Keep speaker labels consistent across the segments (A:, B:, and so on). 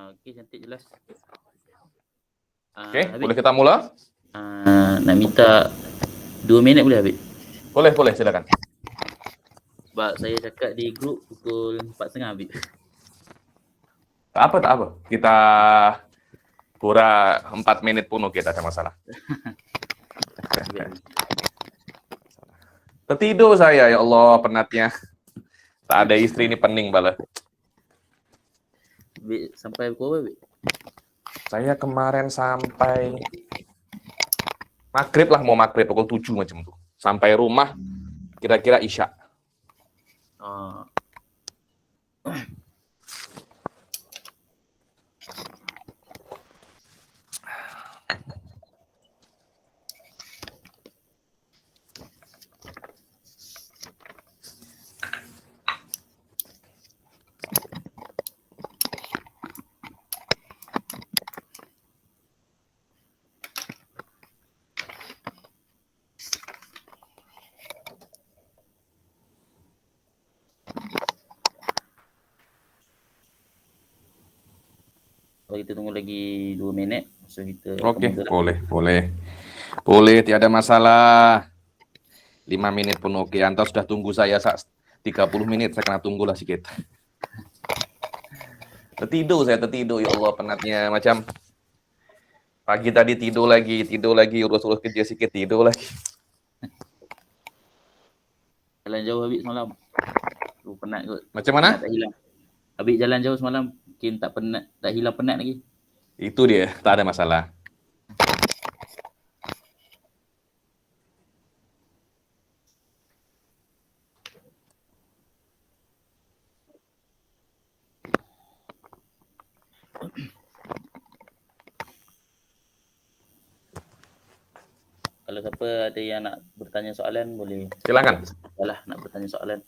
A: Okey, cantik jelas.
B: Okey,
A: Habib,
B: boleh kita mula?
A: nak minta 2 minit boleh Habib?
B: Boleh, silakan.
A: Sebab saya cakap di grup pukul 4.30 Habib.
B: Tak apa. Kita kurang 4 minit pun okey, tak ada masalah. Tertidur saya, ya Allah, penatnya. Tak ada istri ni pening bala.
A: Habib sampai pukul apa Habib?
B: Saya kemarin sampai maghrib lah, mau maghrib pukul 7 macam tu. Sampai rumah kira-kira isya.
A: Ah, kalau kita tunggu lagi 2 minit, so kita
B: Okey,
A: mulakan.
B: boleh, tiada masalah. 5 minit pun okey. Anda sudah tunggu saya 30 menit, saya kena tunggulah sikit. Tertidur, ya Allah, penatnya. Macam pagi tadi tidur lagi, urus-urus kerja sikit, tidur lagi.
A: Jalan jauh Habib semalam. Tu penat kot.
B: Macam mana?
A: Penat tak hilang. Habib jalan jauh semalam, mungkin tak penat, tak hilang penat lagi.
B: Itu dia, tak ada masalah.
A: Kalau siapa ada yang nak bertanya soalan, boleh.
B: Silakan.
A: Salah nak bertanya soalan.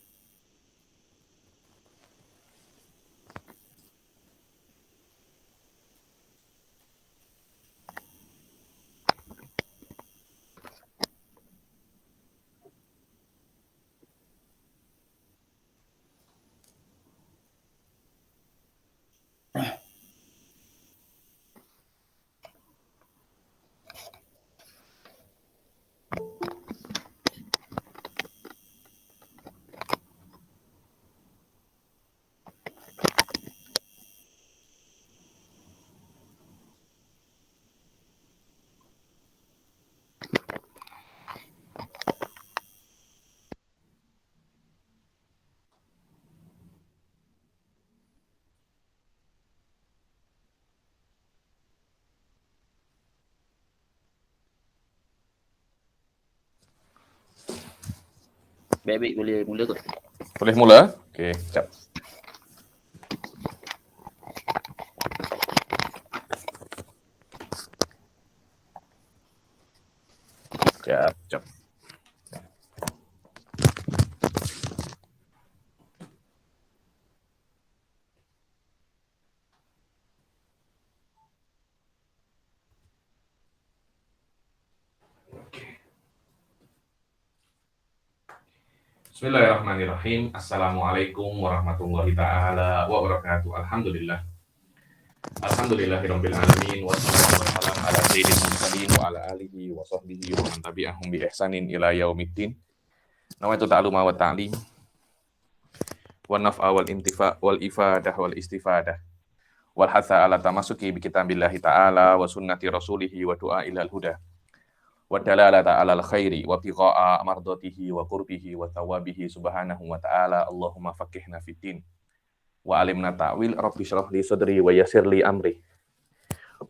A: Baik-baik, boleh mula kot.
B: Boleh mula? Okey, sekejap. Sekejap. Bismillahirrahmanirrahim. Assalamualaikum warahmatullahi ta'ala wabarakatuh. Alhamdulillahirabbil alamin wassalatu wassalamu ala sayyidil mursalin wa ala alihi wa sahbihi wa man tabi'ahum bi ihsanin ila yaumiddin. Nawaitu ta'alluma wa ta'lim wa naf'a wal intifa wal ifadah wal istifadah wal hatha ala tamasuki bi kitabillahi ta'ala wa sunnati rasulihi wa du'a ilal huda wa dalalata alal khairi wa tiqa'a mardatihi wa qurbihi wa thawabihi subhanahu wa ta'ala. Allahumma faqihna fiddin wa alimna ta'wil, rabbi shrah li sadri wa yassir li amri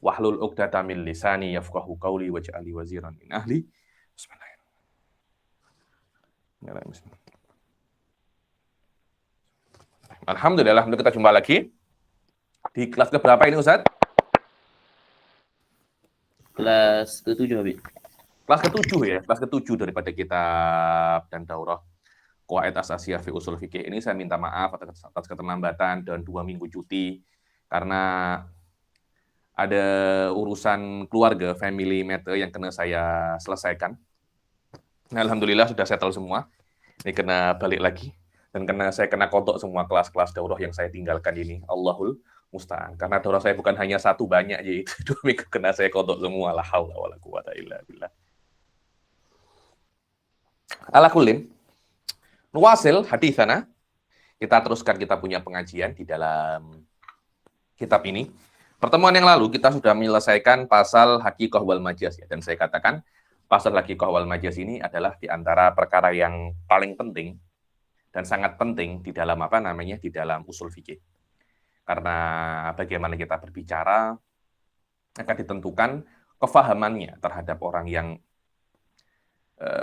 B: wahlul 'uqdatam min lisani yafqahu qawli waj'al li waziran min ahli. Bismillahirrahmanirrahim. Alhamdulillah, kita jumpa lagi di kelas keberapa ini Ustaz?
A: Kelas ke-7 Habib.
B: Kelas ke-7 ya, kelas ke-7 daripada kitab dan daurah Qawaid Asasiyah fi Ushul Fiqih. Ini saya minta maaf atas keterlambatan dan 2 minggu cuti karena ada urusan keluarga, family matter yang kena saya selesaikan. Nah, alhamdulillah sudah settle semua. Ini kena balik lagi dan saya kena kodok semua kelas-kelas daurah yang saya tinggalkan ini. Allahul musta'an. Karena dosa saya bukan hanya satu, banyak, yaitu 2 minggu kena saya kodok semua. La haula wala quwata illa billah. Ala kullin, nuwasil haditsana. Kita teruskan, kita punya pengajian di dalam kitab ini. Pertemuan yang lalu kita sudah menyelesaikan pasal hakikah wal majaz ya, dan saya katakan pasal hakikah wal majaz ini adalah di antara perkara yang paling penting dan sangat penting di dalam di dalam usul fikih. Karena bagaimana kita berbicara akan ditentukan kefahamannya terhadap orang yang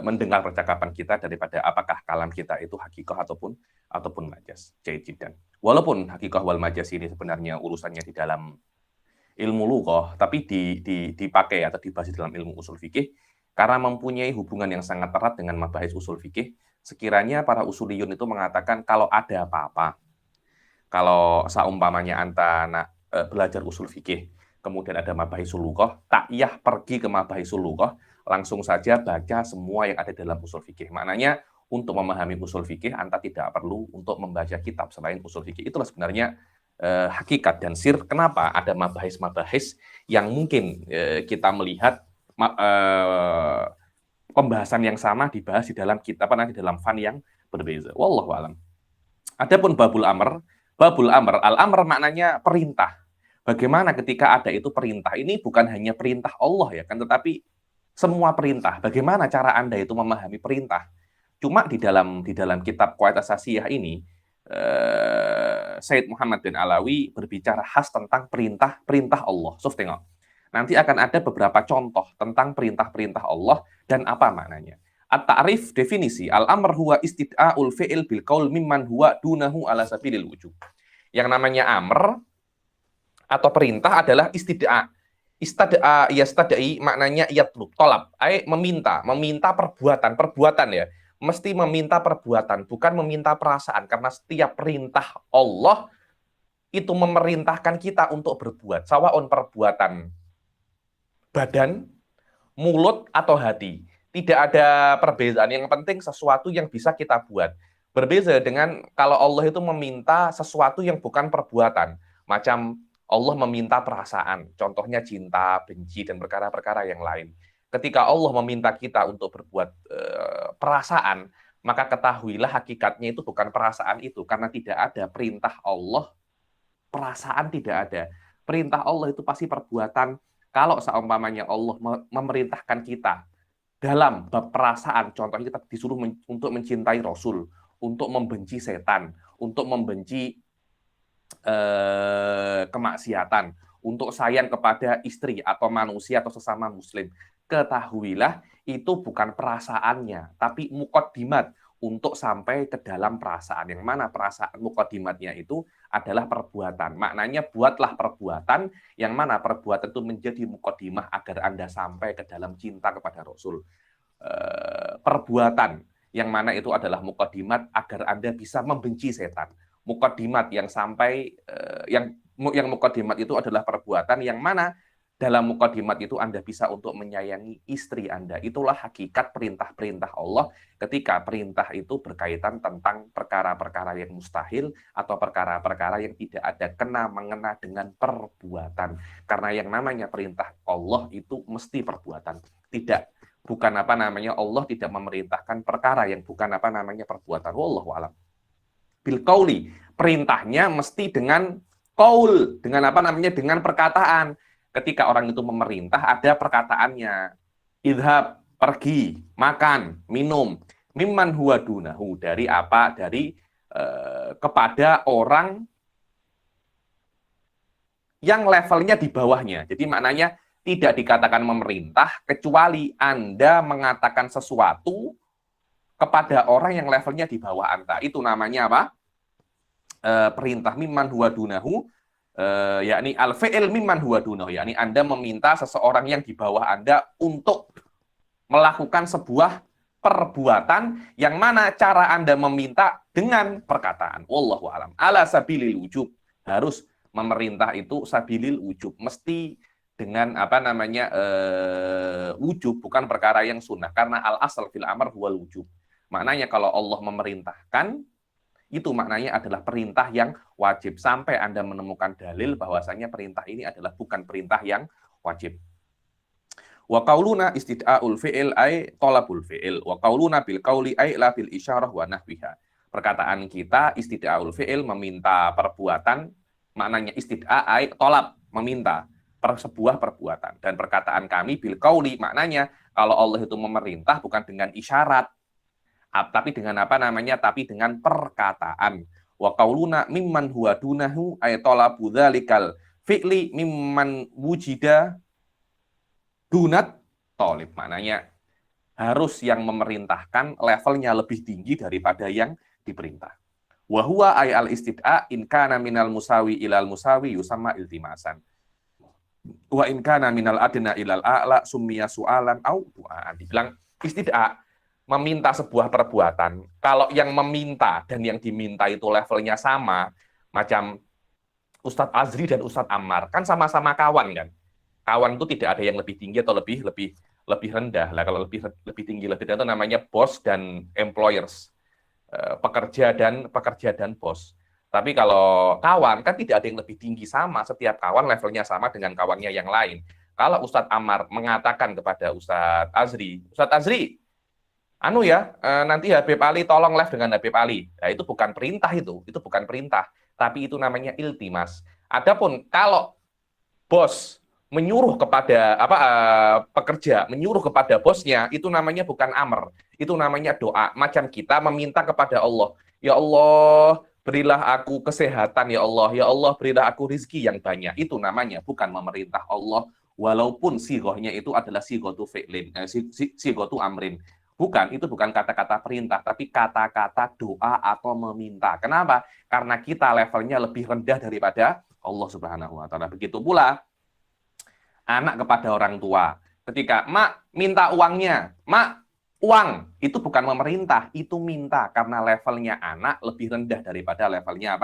B: mendengar percakapan kita daripada apakah kalam kita itu hakikah ataupun majaz. Jaidan. Walaupun hakikah wal majaz ini sebenarnya urusannya di dalam ilmu lughah, tapi dipakai atau dibahas dalam ilmu usul fikih karena mempunyai hubungan yang sangat erat dengan mabahis usul fikih. Sekiranya para usuliyun itu mengatakan kalau ada apa-apa, kalau seumpamanya anta belajar usul fikih, kemudian ada mabahisul lughah, tak iyah pergi ke mabahisul lughah, langsung saja baca semua yang ada dalam usul fikih. Maknanya untuk memahami usul fikih, anta tidak perlu untuk membaca kitab selain usul fikih. Itulah sebenarnya hakikat dan sir kenapa ada mabahis-mabahis yang mungkin kita melihat pembahasan yang sama dibahas di dalam kitab di dalam fan yang berbeza. Wallahu alam. Adapun babul amr, al-amr maknanya perintah. Bagaimana ketika ada itu perintah? Ini bukan hanya perintah Allah ya kan, tetapi semua perintah. Bagaimana cara Anda itu memahami perintah? Cuma di dalam kitab Kualitas Asasiyah ini Said Muhammad bin Alawi berbicara khas tentang perintah Allah. So, tengok. Nanti akan ada beberapa contoh tentang perintah-perintah Allah dan apa maknanya. At-ta'rif definisi al-amr huwa istid'aul fi'il bil qaul mimman huwa dunahu ala sabilil wujub. Yang namanya amr atau perintah adalah istid'a. Istad'a yastad'i maknanya yatlub, tolab, meminta perbuatan ya. Mesti meminta perbuatan, bukan meminta perasaan, karena setiap perintah Allah itu memerintahkan kita untuk berbuat. Sawaun perbuatan badan, mulut, atau hati. Tidak ada perbedaan. Yang penting sesuatu yang bisa kita buat. Berbeda dengan kalau Allah itu meminta sesuatu yang bukan perbuatan. Macam Allah meminta perasaan. Contohnya cinta, benci, dan perkara-perkara yang lain. Ketika Allah meminta kita untuk berbuat perasaan, maka ketahuilah hakikatnya itu bukan perasaan itu. Karena tidak ada perintah Allah, perasaan tidak ada. Perintah Allah itu pasti perbuatan. Kalau seumpamanya Allah memerintahkan kita dalam bab perasaan, contohnya kita disuruh untuk mencintai Rasul, untuk membenci setan, untuk membenci kemaksiatan, untuk sayang kepada istri atau manusia atau sesama muslim. Ketahuilah itu bukan perasaannya, tapi muqaddimat untuk sampai ke dalam perasaan. Yang mana perasaan muqaddimatnya itu adalah perbuatan. Maknanya buatlah perbuatan, yang mana perbuatan itu menjadi muqaddimah agar Anda sampai ke dalam cinta kepada Rasul. Perbuatan yang mana itu adalah muqaddimat agar Anda bisa membenci setan. Muqaddimat yang sampai yang muqaddimat itu adalah perbuatan yang mana dalam muqaddimat itu Anda bisa untuk menyayangi istri Anda. Itulah hakikat perintah-perintah Allah ketika perintah itu berkaitan tentang perkara-perkara yang mustahil atau perkara-perkara yang tidak ada kena-mengena dengan perbuatan. Karena yang namanya perintah Allah itu mesti perbuatan. Bukan Allah tidak memerintahkan perkara yang bukan perbuatan. Wallahu a'lam. Bil qauli, perintahnya mesti dengan qaul, dengan dengan perkataan. Ketika orang itu memerintah, ada perkataannya. Idhab, pergi, makan, minum. Mimman huwa dunahu, dari apa? Dari kepada orang yang levelnya di bawahnya. Jadi maknanya tidak dikatakan memerintah, kecuali Anda mengatakan sesuatu kepada orang yang levelnya di bawah Anda. Itu namanya apa? Perintah mimman huwa dunahu. Yakni al-fi'il mimman huwa dunahu, yakni Anda meminta seseorang yang di bawah Anda untuk melakukan sebuah perbuatan yang mana cara Anda meminta dengan perkataan. Wallahu a'lam. Ala sabilil wujub. Harus memerintah itu sabilil wujub, mesti dengan wujub, bukan perkara yang sunnah, karena al-asal fil amr huwal wujub. Maknanya kalau Allah memerintahkan, itu maknanya adalah perintah yang wajib. Sampai Anda menemukan dalil bahwasanya perintah ini adalah bukan perintah yang wajib. Wa qauluna istid'aul fi'il ay talabul fi'il. Wa qauluna bil qauli ay la bil isyarah wa nahwiha. Perkataan kita istid'aul fi'il meminta perbuatan, maknanya istid'a ay talab, meminta sebuah perbuatan. Dan perkataan kami bil qauli maknanya kalau Allah itu memerintah bukan dengan isyarat, tapi dengan apa namanya? Tapi dengan perkataan. Wa qauluna mimman huwa dunahu ay talabu dzalikal fi'li mimman wujida dunat tolib, maknanya harus yang memerintahkan levelnya lebih tinggi daripada yang diperintah. Wa huwa ay al istid'a in kana minal musawi ilal musawi yusamma iltimasan. Wa in kana minal adna ilal a'la summiya su'alan au du'a. Dibilang istid'a meminta sebuah perbuatan. Kalau yang meminta dan yang diminta itu levelnya sama, macam Ustadz Azri dan Ustadz Ammar, kan sama-sama kawan kan? Kawan itu tidak ada yang lebih tinggi atau lebih rendah. Lah kalau lebih tinggi lebih rendah itu namanya bos dan employers, pekerja dan bos. Tapi kalau kawan kan tidak ada yang lebih tinggi, sama, setiap kawan levelnya sama dengan kawannya yang lain. Kalau Ustadz Ammar mengatakan kepada Ustadz Azri, nanti Habib Ali tolong live dengan Habib Ali. Nah, itu bukan perintah, itu bukan perintah, tapi itu namanya iltimas. Adapun kalau bos menyuruh kepada pekerja menyuruh kepada bosnya, itu namanya bukan amr, itu namanya doa. Macam kita meminta kepada Allah, ya Allah berilah aku kesehatan, ya Allah berilah aku rezeki yang banyak. Itu namanya bukan memerintah Allah, walaupun sigohnya itu adalah sigotu fi'lin, sigotu amrin. Bukan, itu bukan kata-kata perintah, tapi kata-kata doa atau meminta. Kenapa? Karena kita levelnya lebih rendah daripada Allah Subhanahu wa taala. Begitu pula anak kepada orang tua. Ketika, "Mak, minta uangnya." "Mak, uang." Itu bukan memerintah, itu minta. Karena levelnya anak lebih rendah daripada levelnya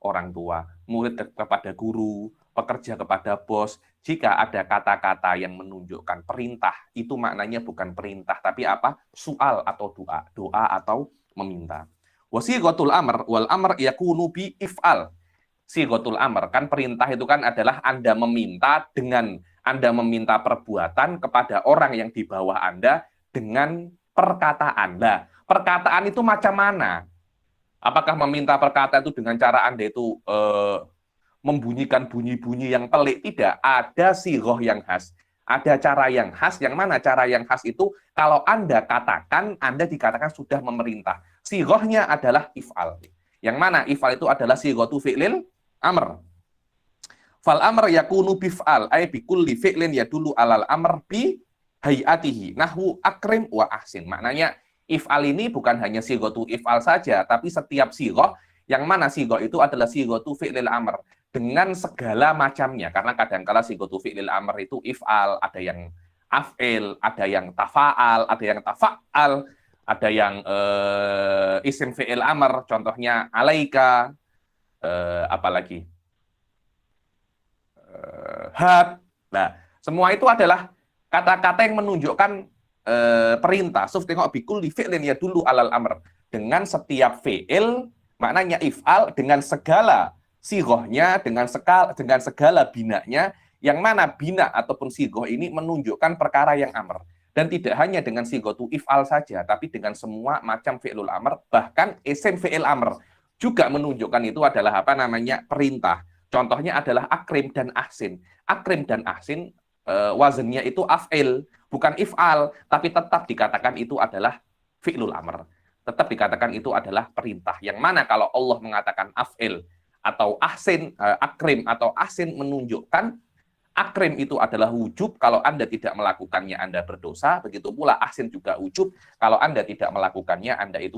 B: orang tua. Murid kepada guru, pekerja kepada bos. Jika ada kata-kata yang menunjukkan perintah, itu maknanya bukan perintah, tapi apa? Soal atau doa. Doa atau meminta. Wasighatul amr wal amr yakunu bi if'al. Sighatul amr, kan perintah itu kan adalah Anda meminta perbuatan kepada orang yang di bawah Anda dengan perkataan. Nah, perkataan itu macam mana? Apakah meminta perkataan itu dengan cara Anda itu membunyikan bunyi-bunyi yang pelik? Tidak, ada sighah yang khas. Ada cara yang khas, yang mana cara yang khas itu kalau Anda katakan, Anda dikatakan sudah memerintah. Sighahnya adalah if'al. Yang mana if'al itu adalah sighatu fi'lil amr. Fal amr yakunu bif'al ay bi kulli fi'lin yadullu alal amr bi hayatihi nahwu akrim wa ahsin. Maknanya if'al ini bukan hanya sighatu if'al saja, tapi setiap sighah, yang mana sighah itu adalah sighatu fi'lil amr dengan segala macamnya. Karena kadang-kala sighatu fi'lil amr itu if'al, ada yang af'il, ada yang tafa'al, ada yang tafa'al, ada yang isim fi'il amr, contohnya alaika, apalagi had. Nah, semua itu adalah kata-kata yang menunjukkan perintah. Suf tengok bikul di fi'lin ya dulu alal amr. Dengan setiap fi'il, maknanya if'al, dengan segala sighahnya, dengan segala binanya, yang mana bina ataupun sighah ini menunjukkan perkara yang amr. Dan tidak hanya dengan sighatu if'al saja, tapi dengan semua macam fi'lul amr, bahkan isim fi'il amr juga menunjukkan itu adalah perintah. Contohnya adalah akrim dan ahsin. Akrim dan ahsin wazannya itu af'il, bukan if'al, tapi tetap dikatakan itu adalah fi'lul amr. Tetap dikatakan itu adalah perintah. Yang mana kalau Allah mengatakan af'il atau ahsin, akrim atau ahsin menunjukkan akrim itu adalah wujub, kalau Anda tidak melakukannya Anda berdosa. Begitu pula ahsin juga wujub, kalau Anda tidak melakukannya Anda itu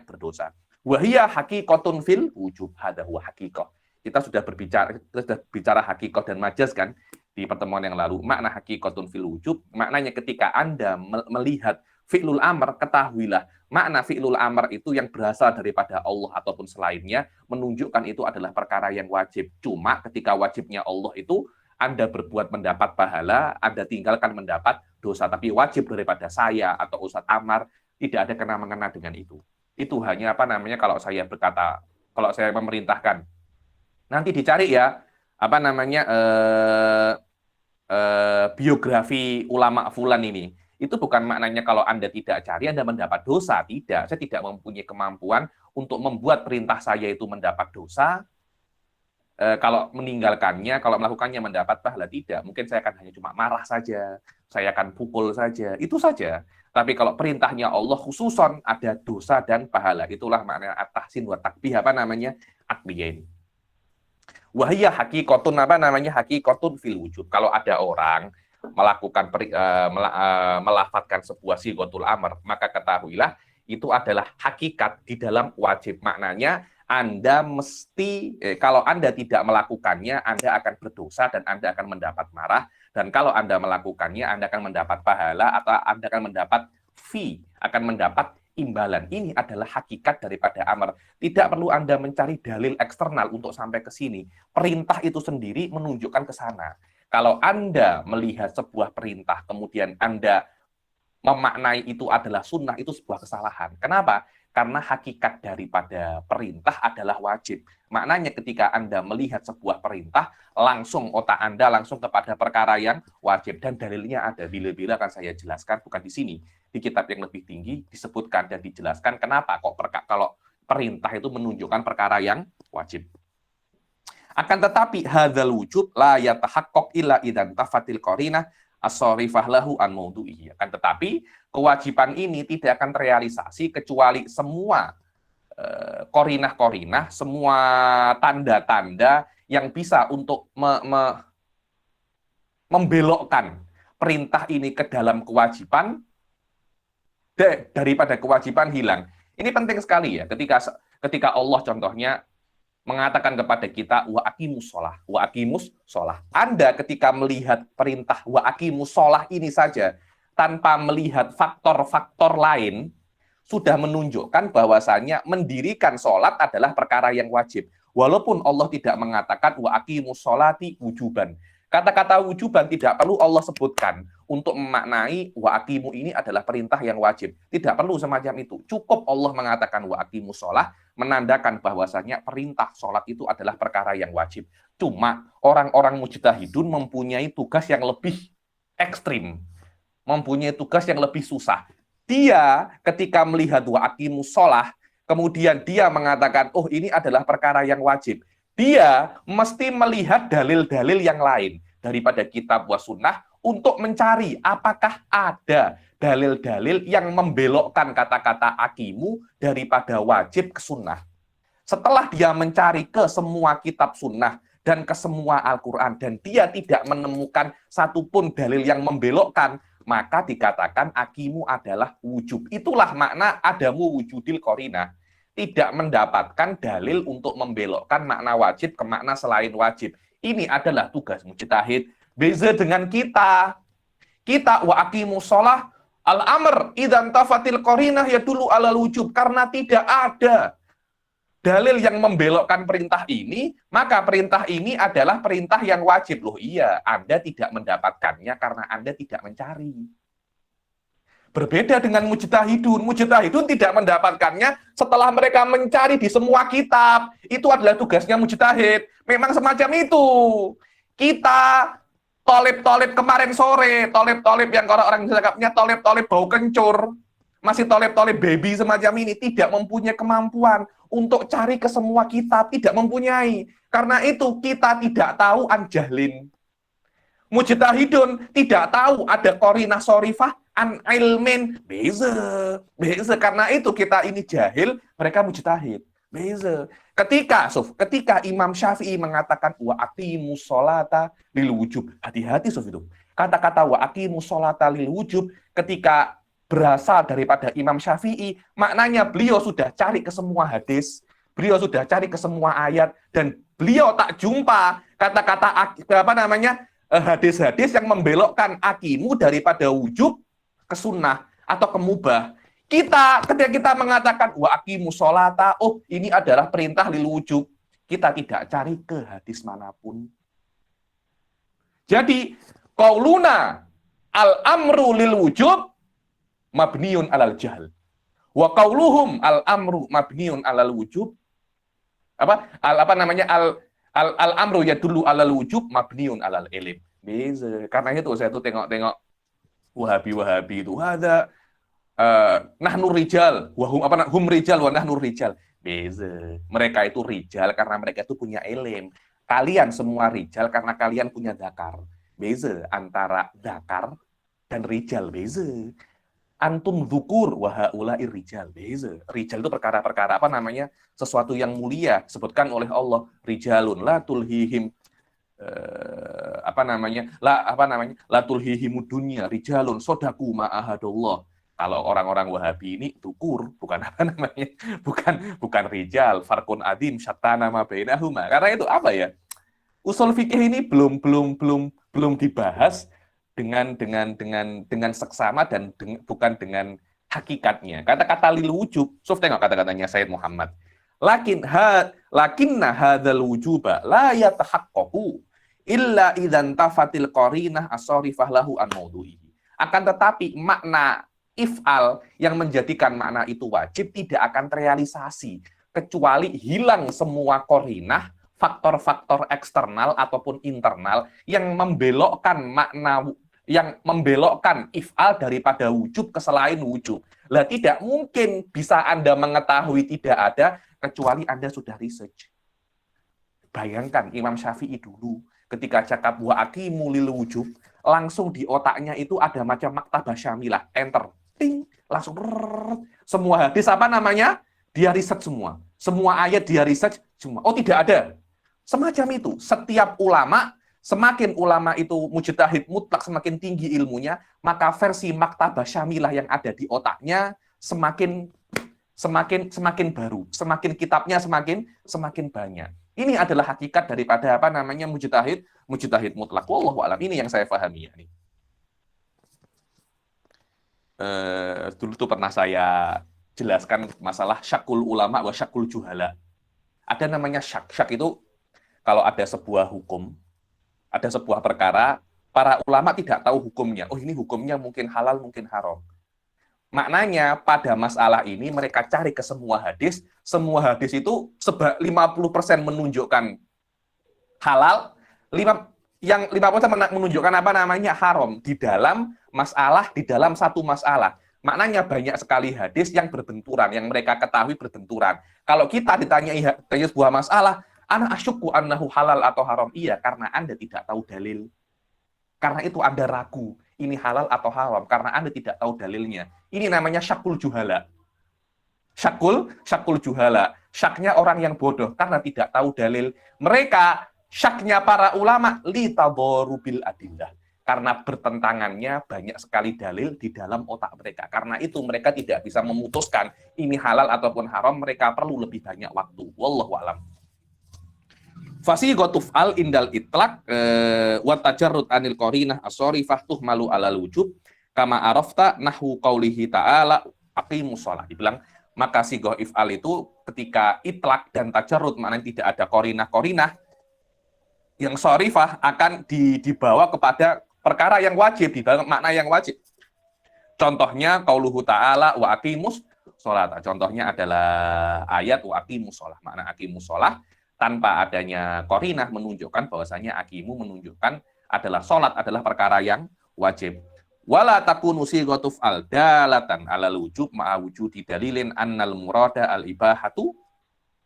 B: berdosa. Wahia hakikatun fil wujub, hada huwa hakikah. Kita sudah bicara hakikah dan majaz kan di pertemuan yang lalu. Makna hakikatun fil wujub, maknanya ketika Anda melihat fi'lul amr, ketahuilah makna fi'lul amr itu yang berasal daripada Allah ataupun selainnya, menunjukkan itu adalah perkara yang wajib. Cuma ketika wajibnya Allah itu Anda berbuat mendapat pahala, Anda tinggalkan mendapat dosa. Tapi wajib daripada saya atau Ustadz Ammar, tidak ada kena-mengena dengan itu. Itu hanya apa namanya kalau saya berkata, kalau saya memerintahkan, nanti dicari ya apa namanya biografi ulama fulan ini. Itu bukan maknanya kalau Anda tidak cari Anda mendapat dosa, tidak. Saya tidak mempunyai kemampuan untuk membuat perintah saya itu mendapat dosa. Kalau meninggalkannya, kalau melakukannya mendapat pahala, tidak. Mungkin saya akan hanya cuma marah saja, saya akan pukul saja, itu saja. Tapi kalau perintahnya Allah khususon ada dosa dan pahala. Itulah makna at-tahsin wa takbih apa namanya? Akliyain. Wahia hakikatun apa namanya? Hakikatun fil wujud. Kalau ada orang melakukan melafatkan sebuah sigotul amr, maka ketahuilah itu adalah hakikat di dalam wajib. Maknanya Anda mesti, kalau Anda tidak melakukannya, Anda akan berdosa dan Anda akan mendapat marah. Dan kalau Anda melakukannya, Anda akan mendapat pahala atau Anda akan mendapat fee, akan mendapat imbalan. Ini adalah hakikat daripada amar. Tidak perlu Anda mencari dalil eksternal untuk sampai ke sini. Perintah itu sendiri menunjukkan ke sana. Kalau Anda melihat sebuah perintah, kemudian Anda memaknai itu adalah sunnah, itu sebuah kesalahan. Kenapa? Karena hakikat daripada perintah adalah wajib. Maknanya ketika Anda melihat sebuah perintah, langsung otak Anda langsung kepada perkara yang wajib. Dan dalilnya ada. Bila-bila akan saya jelaskan, bukan di sini. Di kitab yang lebih tinggi disebutkan dan dijelaskan kenapa kok kalau perintah itu menunjukkan perkara yang wajib. Akan tetapi, hadzal wujub la yatahaqqaq illa idzan tafatil qarinah as-sarifah lahu an maudu'ihi. Akan tetapi, kewajiban ini tidak akan terrealisasi kecuali semua korinah-korinah, semua tanda-tanda yang bisa untuk membelokkan perintah ini ke dalam kewajiban daripada kewajiban hilang. Ini penting sekali ya, ketika Allah contohnya mengatakan kepada kita wa aqimus shalah. Anda ketika melihat perintah wa aqimus shalah ini saja tanpa melihat faktor-faktor lain sudah menunjukkan bahwasanya mendirikan sholat adalah perkara yang wajib. Walaupun Allah tidak mengatakan wa aqimus sholati wujuban. Kata-kata wujuban tidak perlu Allah sebutkan untuk memaknai wa aqimu ini adalah perintah yang wajib. Tidak perlu semacam itu. Cukup Allah mengatakan wa aqimus sholah menandakan bahwasanya perintah sholat itu adalah perkara yang wajib. Cuma orang-orang mujtahidun mempunyai tugas yang lebih ekstrim, mempunyai tugas yang lebih susah. Dia ketika melihat wa aqimus sholah, kemudian dia mengatakan, oh ini adalah perkara yang wajib. Dia mesti melihat dalil-dalil yang lain daripada kitab wa sunnah untuk mencari apakah ada dalil-dalil yang membelokkan kata-kata aqimu daripada wajib ke sunnah. Setelah dia mencari ke semua kitab sunnah dan ke semua Al-Quran dan dia tidak menemukan satupun dalil yang membelokkan, maka dikatakan aqimu adalah wujub. Itulah makna adamu wujudil qarinah. Tidak mendapatkan dalil untuk membelokkan makna wajib ke makna selain wajib. Ini adalah tugas mujtahid. Beza dengan kita. Kita wa aqimus shalah al-amr idzan tafatil qarinah ya dulu alal wujub, karena tidak ada dalil yang membelokkan perintah ini, maka perintah ini adalah perintah yang wajib. Loh iya, Anda tidak mendapatkannya karena Anda tidak mencari. Berbeda dengan mujtahidun. Mujtahidun tidak mendapatkannya setelah mereka mencari di semua kitab. Itu adalah tugasnya mujtahid. Memang semacam itu. Kita tolib-tolib kemarin sore, tolib-tolib yang kalau orang cakapnya tolib-tolib bau kencur, masih tolib-tolib baby semacam ini, tidak mempunyai kemampuan untuk cari ke semua kitab, tidak mempunyai. Karena itu kita tidak tahu an jahlin. Mujtahidun tidak tahu ada qarinah sorifah an ilmin. Beza. Karena itu kita ini jahil, mereka mujtahid. Beza. Ketika Imam Syafi'i mengatakan wa aqimus sholata lil wujub. Hati-hati itu. Kata-kata wa aqimus sholata lil wujub ketika berasal daripada Imam Syafi'i, maknanya beliau sudah cari ke semua hadis, beliau sudah cari ke semua ayat, dan beliau tak jumpa kata-kata hadis-hadis yang membelokkan aqimu daripada wujub ke sunnah atau ke mubah. Ketika kita mengatakan wa aqimus sholata, oh ini adalah perintah lil wujub, kita tidak cari ke hadis manapun. Jadi qauluna al-amru lil wujub mabniun alal jahl. Wa qauluhum al-amru mabniun alal wujub. Al-amru yadullu alal wujub mabniun alal ilm. Beza. Karena itu saya tuh tengok-tengok Wahabi itu ada nahnu rijal, hum rijal wa nahnu rijal. Beza. Mereka itu rijal karena mereka itu punya ilm. Kalian semua rijal karena kalian punya dakar. Beza antara dakar dan rijal. Beza. Antum dzukur wa haula'i rijal. Beza. Rijal itu perkara-perkara sesuatu yang mulia, sebutkan oleh Allah, rijalun la tulhihim la tulhihimud dunya rijalun sodaku ma'ahadullah. Kalau orang-orang Wahabi ini dukur, bukan bukan rijal, farkun adim syattana ma bainahuma. Karena itu usul fikih ini belum dibahas dengan seksama dan bukan dengan hakikatnya. Kata-kata lil wujub, tengok kata-katanya Sayyid Muhammad. Lakinna hadzal wujuba la yatahaqqaqu illa idzan tafatil qarinah as-sarifah lahu an maudu'ihi. Akan tetapi makna if'al yang menjadikan makna itu wajib tidak akan terrealisasi kecuali hilang semua qarinah, faktor-faktor eksternal ataupun internal yang membelokkan if'al daripada wujub ke selain wujub. Lah tidak mungkin bisa Anda mengetahui tidak ada kecuali Anda sudah research. Bayangkan Imam Syafi'i dulu ketika cakap wa aqimu lil wujub, langsung di otaknya itu ada macam maktabah syamilah, enter, ting, langsung semua hadis dia research semua. Semua ayat dia research semua. Oh, tidak ada. Semacam itu. Setiap ulama, semakin ulama itu mujtahid mutlak, semakin tinggi ilmunya, maka versi maktabah syamilah yang ada di otaknya semakin baru, semakin kitabnya semakin banyak. Ini adalah hakikat daripada mujtahid mutlak. Wallahu a'lam. Ini yang saya pahami ya. Dulu tuh pernah saya jelaskan masalah syakul ulama wa syakul juhala. Ada namanya syak. Syak itu kalau ada sebuah hukum, ada sebuah perkara, para ulama tidak tahu hukumnya. Oh, ini hukumnya mungkin halal, mungkin haram. Maknanya pada masalah ini mereka cari ke semua hadis itu 50% menunjukkan halal, yang 50% menunjukkan haram di dalam satu masalah. Maknanya banyak sekali hadis yang berbenturan, yang mereka ketahui berbenturan. Kalau kita ditanya sebuah masalah, ana asyukku annahu halal atau haram, iya, karena Anda tidak tahu dalil. Karena itu Anda ragu, ini halal atau haram, karena Anda tidak tahu dalilnya. Ini namanya syakul juhala. Syakul juhala. Syaknya orang yang bodoh, karena tidak tahu dalil. Mereka, syaknya para ulama, litadharubil adillah. Karena bertentangannya banyak sekali dalil di dalam otak mereka. Karena itu mereka tidak bisa memutuskan ini halal ataupun haram, mereka perlu lebih banyak waktu. Wallahu a'lam. Fasighatuf al indal itlaq wa tajarrud anil qarinah as-sarifah tuhmalu alal wujub kama arafta nahwu qaulihi ta'ala aqimus shalah. Dibilang maka sighah if'al itu ketika itlaq dan tajarrud, maknanya tidak ada qarinah yang sarifah akan dibawa kepada perkara yang wajib, di dalam makna yang wajib. Contohnya qauluhu ta'ala wa aqimus shalah. Contohnya adalah ayat wa aqimus shalah. Makna aqimus shalah tanpa adanya qarinah menunjukkan bahwasanya aqimu menunjukkan adalah salat adalah perkara yang wajib. Wala takunu sighatuf al dalatan alal wujub ma'a wujudi dalilin annal murada al ibahatu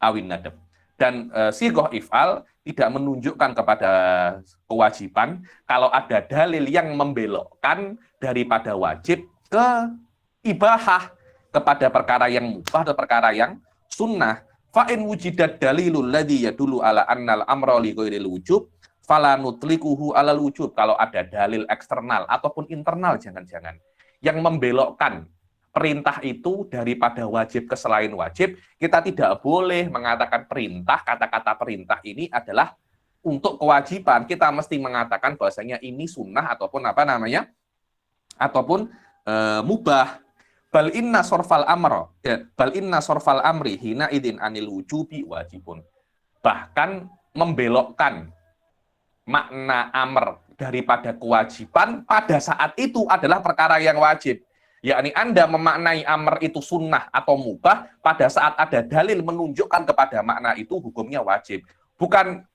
B: awin nadab. Dan sighah if'al tidak menunjukkan kepada kewajiban kalau ada dalil yang membelokkan daripada wajib ke ibahah, kepada perkara yang mubah atau perkara yang sunnah. Fa'in wujidat dalilul ladzi yadullu ala annal amra li ghairil wujub fala nutlikuhu alal wujub. Kalau ada dalil eksternal ataupun internal, jangan-jangan yang membelokkan perintah itu daripada wajib ke selain wajib, kita tidak boleh mengatakan perintah, kata-kata perintah ini adalah untuk kewajiban. Kita mesti mengatakan bahwasanya ini sunnah ataupun mubah. Bal inna sorfal amri hina idin anil wujubi wajibun. Bahkan membelokkan makna amr daripada kewajiban pada saat itu adalah perkara yang wajib. yakni Anda memaknai amr itu sunnah atau mubah pada saat ada dalil menunjukkan kepada makna itu hukumnya wajib. Bukan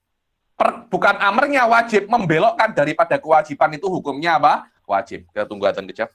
B: amrnya wajib, membelokkan daripada kewajiban itu hukumnya apa? Wajib. Kita tunggu adzan kejap.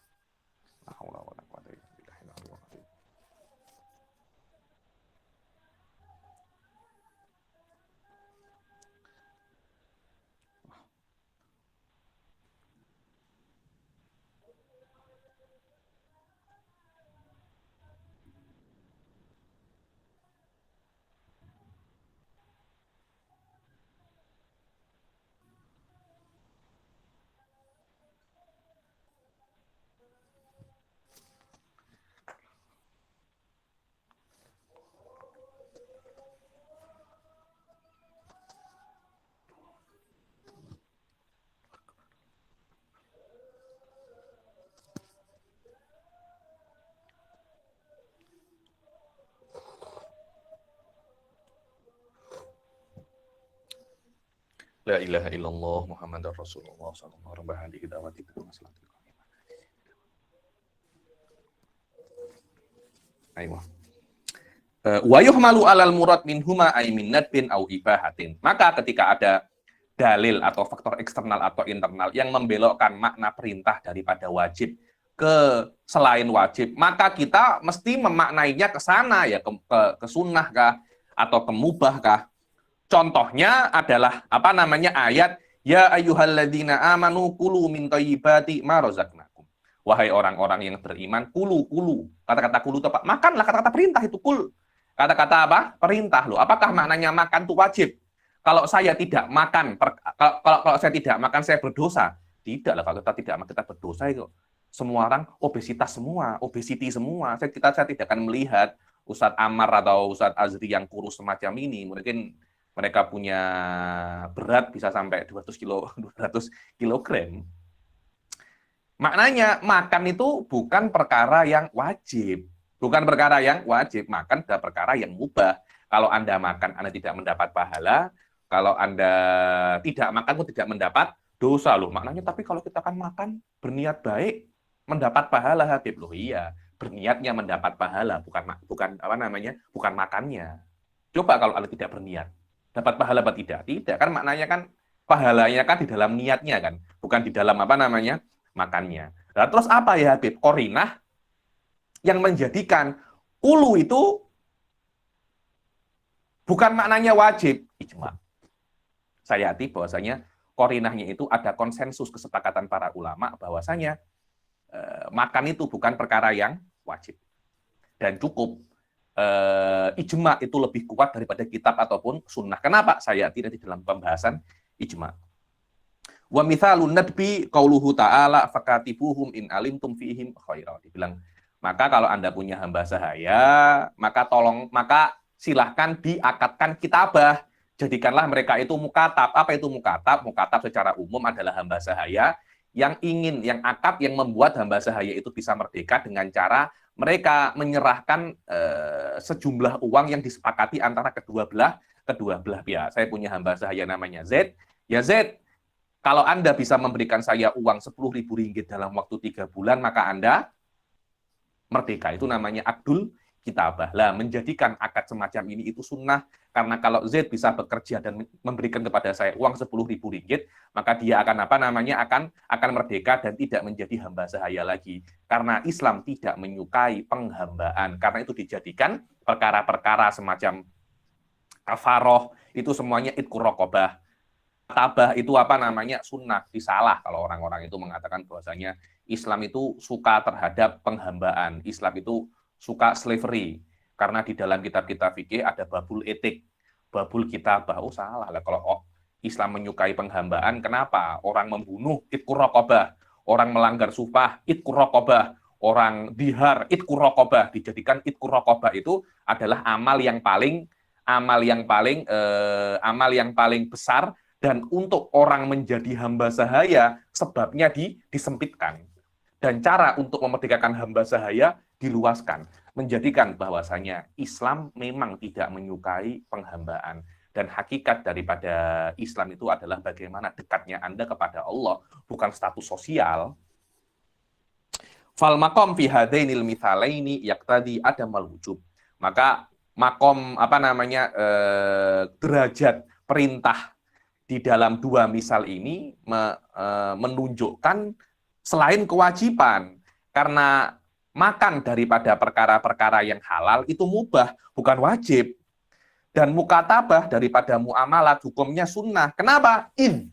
B: La ilaha illallah Muhammadar Rasulullah sallallahu alaihi wasallam. Ayo. Wa yuhmalu alal murad minhuma ay min nadbin au ibahatin. Maka ketika ada dalil atau faktor eksternal atau internal yang membelokkan makna perintah daripada wajib ke selain wajib, maka kita mesti memaknainya ke sana ya, ke sunnah kah atau ke mubah kah. Contohnya adalah ayat ya ayyuhalladzina amanu kulu min thayyibati ma razaqnakum. Wahai orang-orang yang beriman, kulu. Kata-kata kulu itu apa? Makanlah, kata-kata perintah itu kul. Kata-kata apa? Perintah loh. Apakah maknanya makan itu wajib? Kalau saya tidak makan, kalau saya tidak makan saya berdosa. Tidak lah, kalau kita tidak makan kita berdosa itu. Semua orang obesity semua. Saya tidak akan melihat Ustadz Ammar atau Ustadz Azri yang kurus semacam ini. Mungkin mereka punya berat bisa sampai 200 kilogram. Maknanya makan itu bukan perkara yang wajib. Makan adalah perkara yang mubah. Kalau Anda makan, Anda tidak mendapat pahala. Kalau Anda tidak makan pun tidak mendapat dosa loh. Maknanya tapi kalau kita kan makan berniat baik mendapat pahala, Habib loh. Iya, berniatnya mendapat pahala, bukan makannya. Coba kalau Anda tidak berniat, dapat pahala apa tidak? Tidak, kan maknanya kan pahalanya kan di dalam niatnya kan, bukan di dalam makannya. Nah, terus apa ya Habib? Qorinah yang menjadikan kulu itu bukan maknanya wajib, ijma. Saya hati bahwasanya qorinahnya itu ada konsensus kesepakatan para ulama bahwasanya makan itu bukan perkara yang wajib. Dan cukup ijma itu lebih kuat daripada kitab ataupun sunnah. Kenapa? Saya tidak di dalam pembahasan ijma. Wa mithalun nadbi qauluhu ta'ala fakatibuhum in alimtum fihim khaira. Dibilang, maka kalau Anda punya hamba sahaya, maka silahkan diakatkan kitabah. Jadikanlah mereka itu mukatab. Apa itu mukatab? Mukatab secara umum adalah hamba sahaya yang akad yang membuat hamba sahaya itu bisa merdeka dengan cara mereka menyerahkan sejumlah uang yang disepakati antara kedua belah pihak. Saya punya hamba sahaya namanya Z. Ya Z, kalau Anda bisa memberikan saya uang 10.000 ringgit dalam waktu 3 bulan, maka Anda merdeka. Itu namanya akdul kitabah. Lah, menjadikan akad semacam ini itu sunnah, karena kalau Z bisa bekerja dan memberikan kepada saya uang 10.000 ringgit, maka dia akan akan merdeka dan tidak menjadi hamba sahaya lagi. Karena Islam tidak menyukai penghambaan, karena itu dijadikan perkara-perkara semacam kafaroh, itu semuanya itqur raqabah. Tabah itu sunnah, disalah kalau orang-orang itu mengatakan bahwasanya Islam itu suka terhadap penghambaan, Islam itu suka slavery, karena di dalam kitab-kitab fikih ada babul etik, babul kitabah. Oh salah lah, kalau Islam menyukai penghambaan, kenapa? Orang membunuh itqur raqabah, orang melanggar sumpah itqur raqabah, orang dihar itqur raqabah. Dijadikan itqur raqabah itu adalah amal yang paling besar. Dan untuk orang menjadi hamba sahaya, sebabnya disempitkan. Dan cara untuk memerdekakan hamba sahaya diluaskan. Menjadikan bahwasanya Islam memang tidak menyukai penghambaan. Dan hakikat daripada Islam itu adalah bagaimana dekatnya Anda kepada Allah, bukan status sosial. Fal makom fi hadainil mithalaini yaqtadi adamal wujub. Maka makom derajat perintah di dalam dua misal ini menunjukkan selain kewajiban, karena makan daripada perkara-perkara yang halal itu mubah, bukan wajib. Dan mukatabah daripada muamalat hukumnya sunnah. Kenapa? In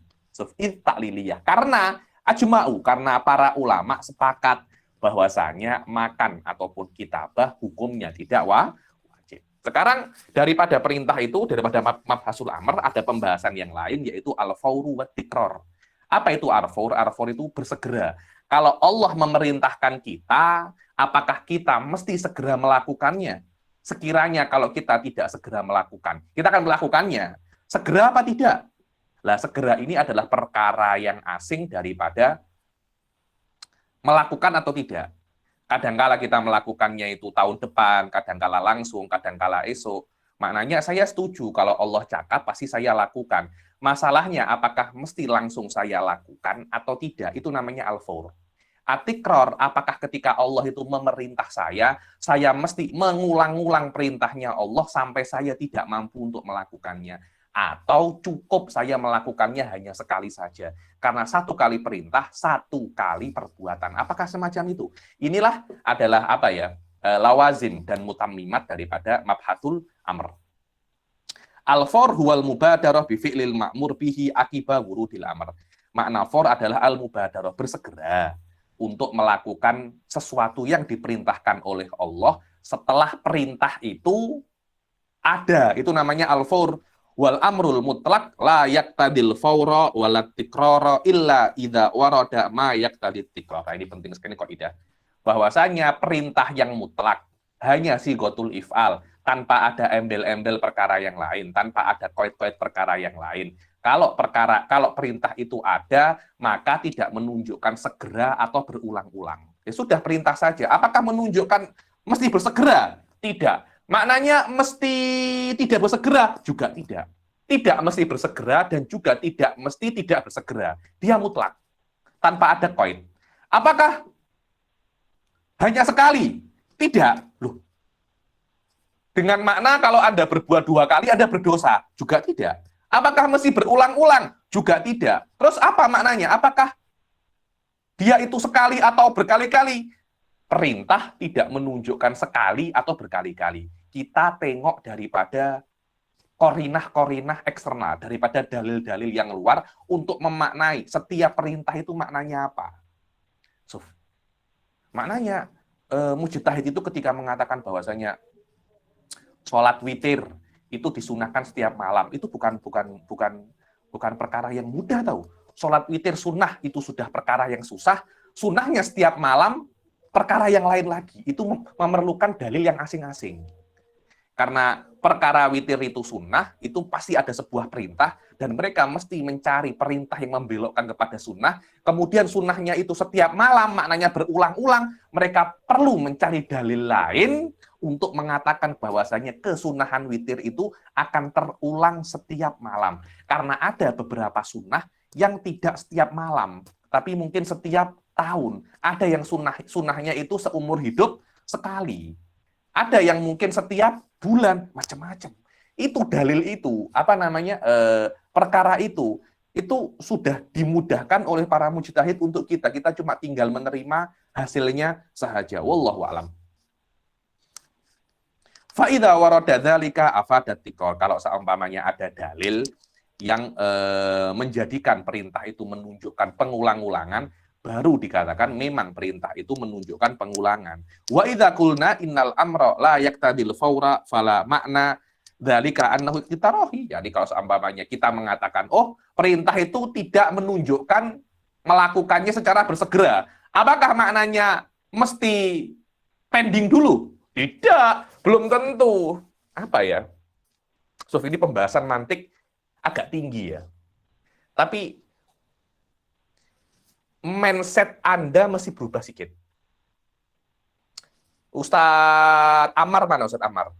B: takliliyah. Karena ajma'u, karena para ulama sepakat bahwasanya makan ataupun kitabah hukumnya tidak wajib. Sekarang daripada perintah itu, daripada mabhasul amr, ada pembahasan yang lain yaitu al-fawru wa tikror. Apa itu al-fawr? Al-fawr itu bersegera. Kalau Allah memerintahkan kita, apakah kita mesti segera melakukannya? Sekiranya kalau kita tidak segera melakukan, kita akan melakukannya. Segera apa tidak? Lah, segera ini adalah perkara yang asing daripada melakukan atau tidak. Kadangkala kita melakukannya itu tahun depan, kadangkala langsung, kadangkala esok. Maknanya saya setuju kalau Allah cakap pasti saya lakukan. Masalahnya apakah mesti langsung saya lakukan atau tidak? Itu namanya al-fawr. Atikror, apakah ketika Allah itu memerintah saya mesti mengulang-ulang perintahnya Allah sampai saya tidak mampu untuk melakukannya. Atau cukup saya melakukannya hanya sekali saja. Karena satu kali perintah, satu kali perbuatan. Apakah semacam itu? Inilah adalah lawazim dan mutammimat daripada mabhatul amr. Al-for huwal mubadarah bi fi'lil ma'mur bihi akiba wurudil amr. Makna for adalah al-mubadarah, bersegera untuk melakukan sesuatu yang diperintahkan oleh Allah setelah perintah itu ada. Itu namanya al-for. Wal amrul mutlak la yaqtadil fawra walat tikrara illa idza warada ma yaqtadit tikrara. Ini penting sekali kaidah. Bahwasanya perintah yang mutlak hanya sigotul if'al, tanpa ada embel-embel perkara yang lain, tanpa ada koid-koid perkara yang lain. Kalau perintah itu ada, maka tidak menunjukkan segera atau berulang-ulang. Ya sudah, perintah saja. Apakah menunjukkan mesti bersegera? Tidak. Maknanya mesti tidak bersegera? Juga tidak. Tidak mesti bersegera dan juga tidak mesti tidak bersegera. Dia mutlak. Tanpa ada koin. Apakah hanya sekali? Tidak. Loh. Dengan makna kalau Anda berbuat 2 kali, Anda berdosa? Juga tidak. Apakah mesti berulang-ulang? Juga tidak. Terus apa maknanya? Apakah dia itu sekali atau berkali-kali? Perintah tidak menunjukkan sekali atau berkali-kali. Kita tengok daripada korinah-korinah eksternal, daripada dalil-dalil yang luar untuk memaknai setiap perintah itu maknanya apa. So, maknanya mujtahid itu ketika mengatakan bahwasanya sholat witir itu disunahkan setiap malam, itu bukan perkara yang mudah tahu. Sholat witir sunnah itu sudah perkara yang susah, sunnahnya setiap malam perkara yang lain lagi, itu memerlukan dalil yang asing-asing. Karena perkara witir itu sunnah, itu pasti ada sebuah perintah, dan mereka mesti mencari perintah yang membelokkan kepada sunnah, kemudian sunnahnya itu setiap malam, maknanya berulang-ulang, mereka perlu mencari dalil lain untuk mengatakan bahwasanya kesunahan witir itu akan terulang setiap malam. Karena ada beberapa sunnah yang tidak setiap malam, tapi mungkin setiap tahun. Ada yang sunnahnya itu seumur hidup sekali. Ada yang mungkin setiap bulan, macam-macam. Itu dalil itu, perkara itu sudah dimudahkan oleh para mujtahid untuk kita. Kita cuma tinggal menerima hasilnya sahaja. Wallahu a'lam. Fa idza warada dzalika afadat tiqor. Kalau seumpamanya ada dalil yang menjadikan perintah itu menunjukkan pengulang-ulangan, baru dikatakan memang perintah itu menunjukkan pengulangan. Wa idza qulna innal amra la yaqtadil fawra fala makna dzalika annahu iktarahi. Jadi kalau seumpamanya kita mengatakan, oh, perintah itu tidak menunjukkan melakukannya secara bersegera. Apakah maknanya mesti pending dulu? Tidak, belum tentu. Ini pembahasan mantik agak tinggi ya. Tapi mindset Anda mesti berubah sedikit. Ustadz Ammar mana Ustadz Ammar?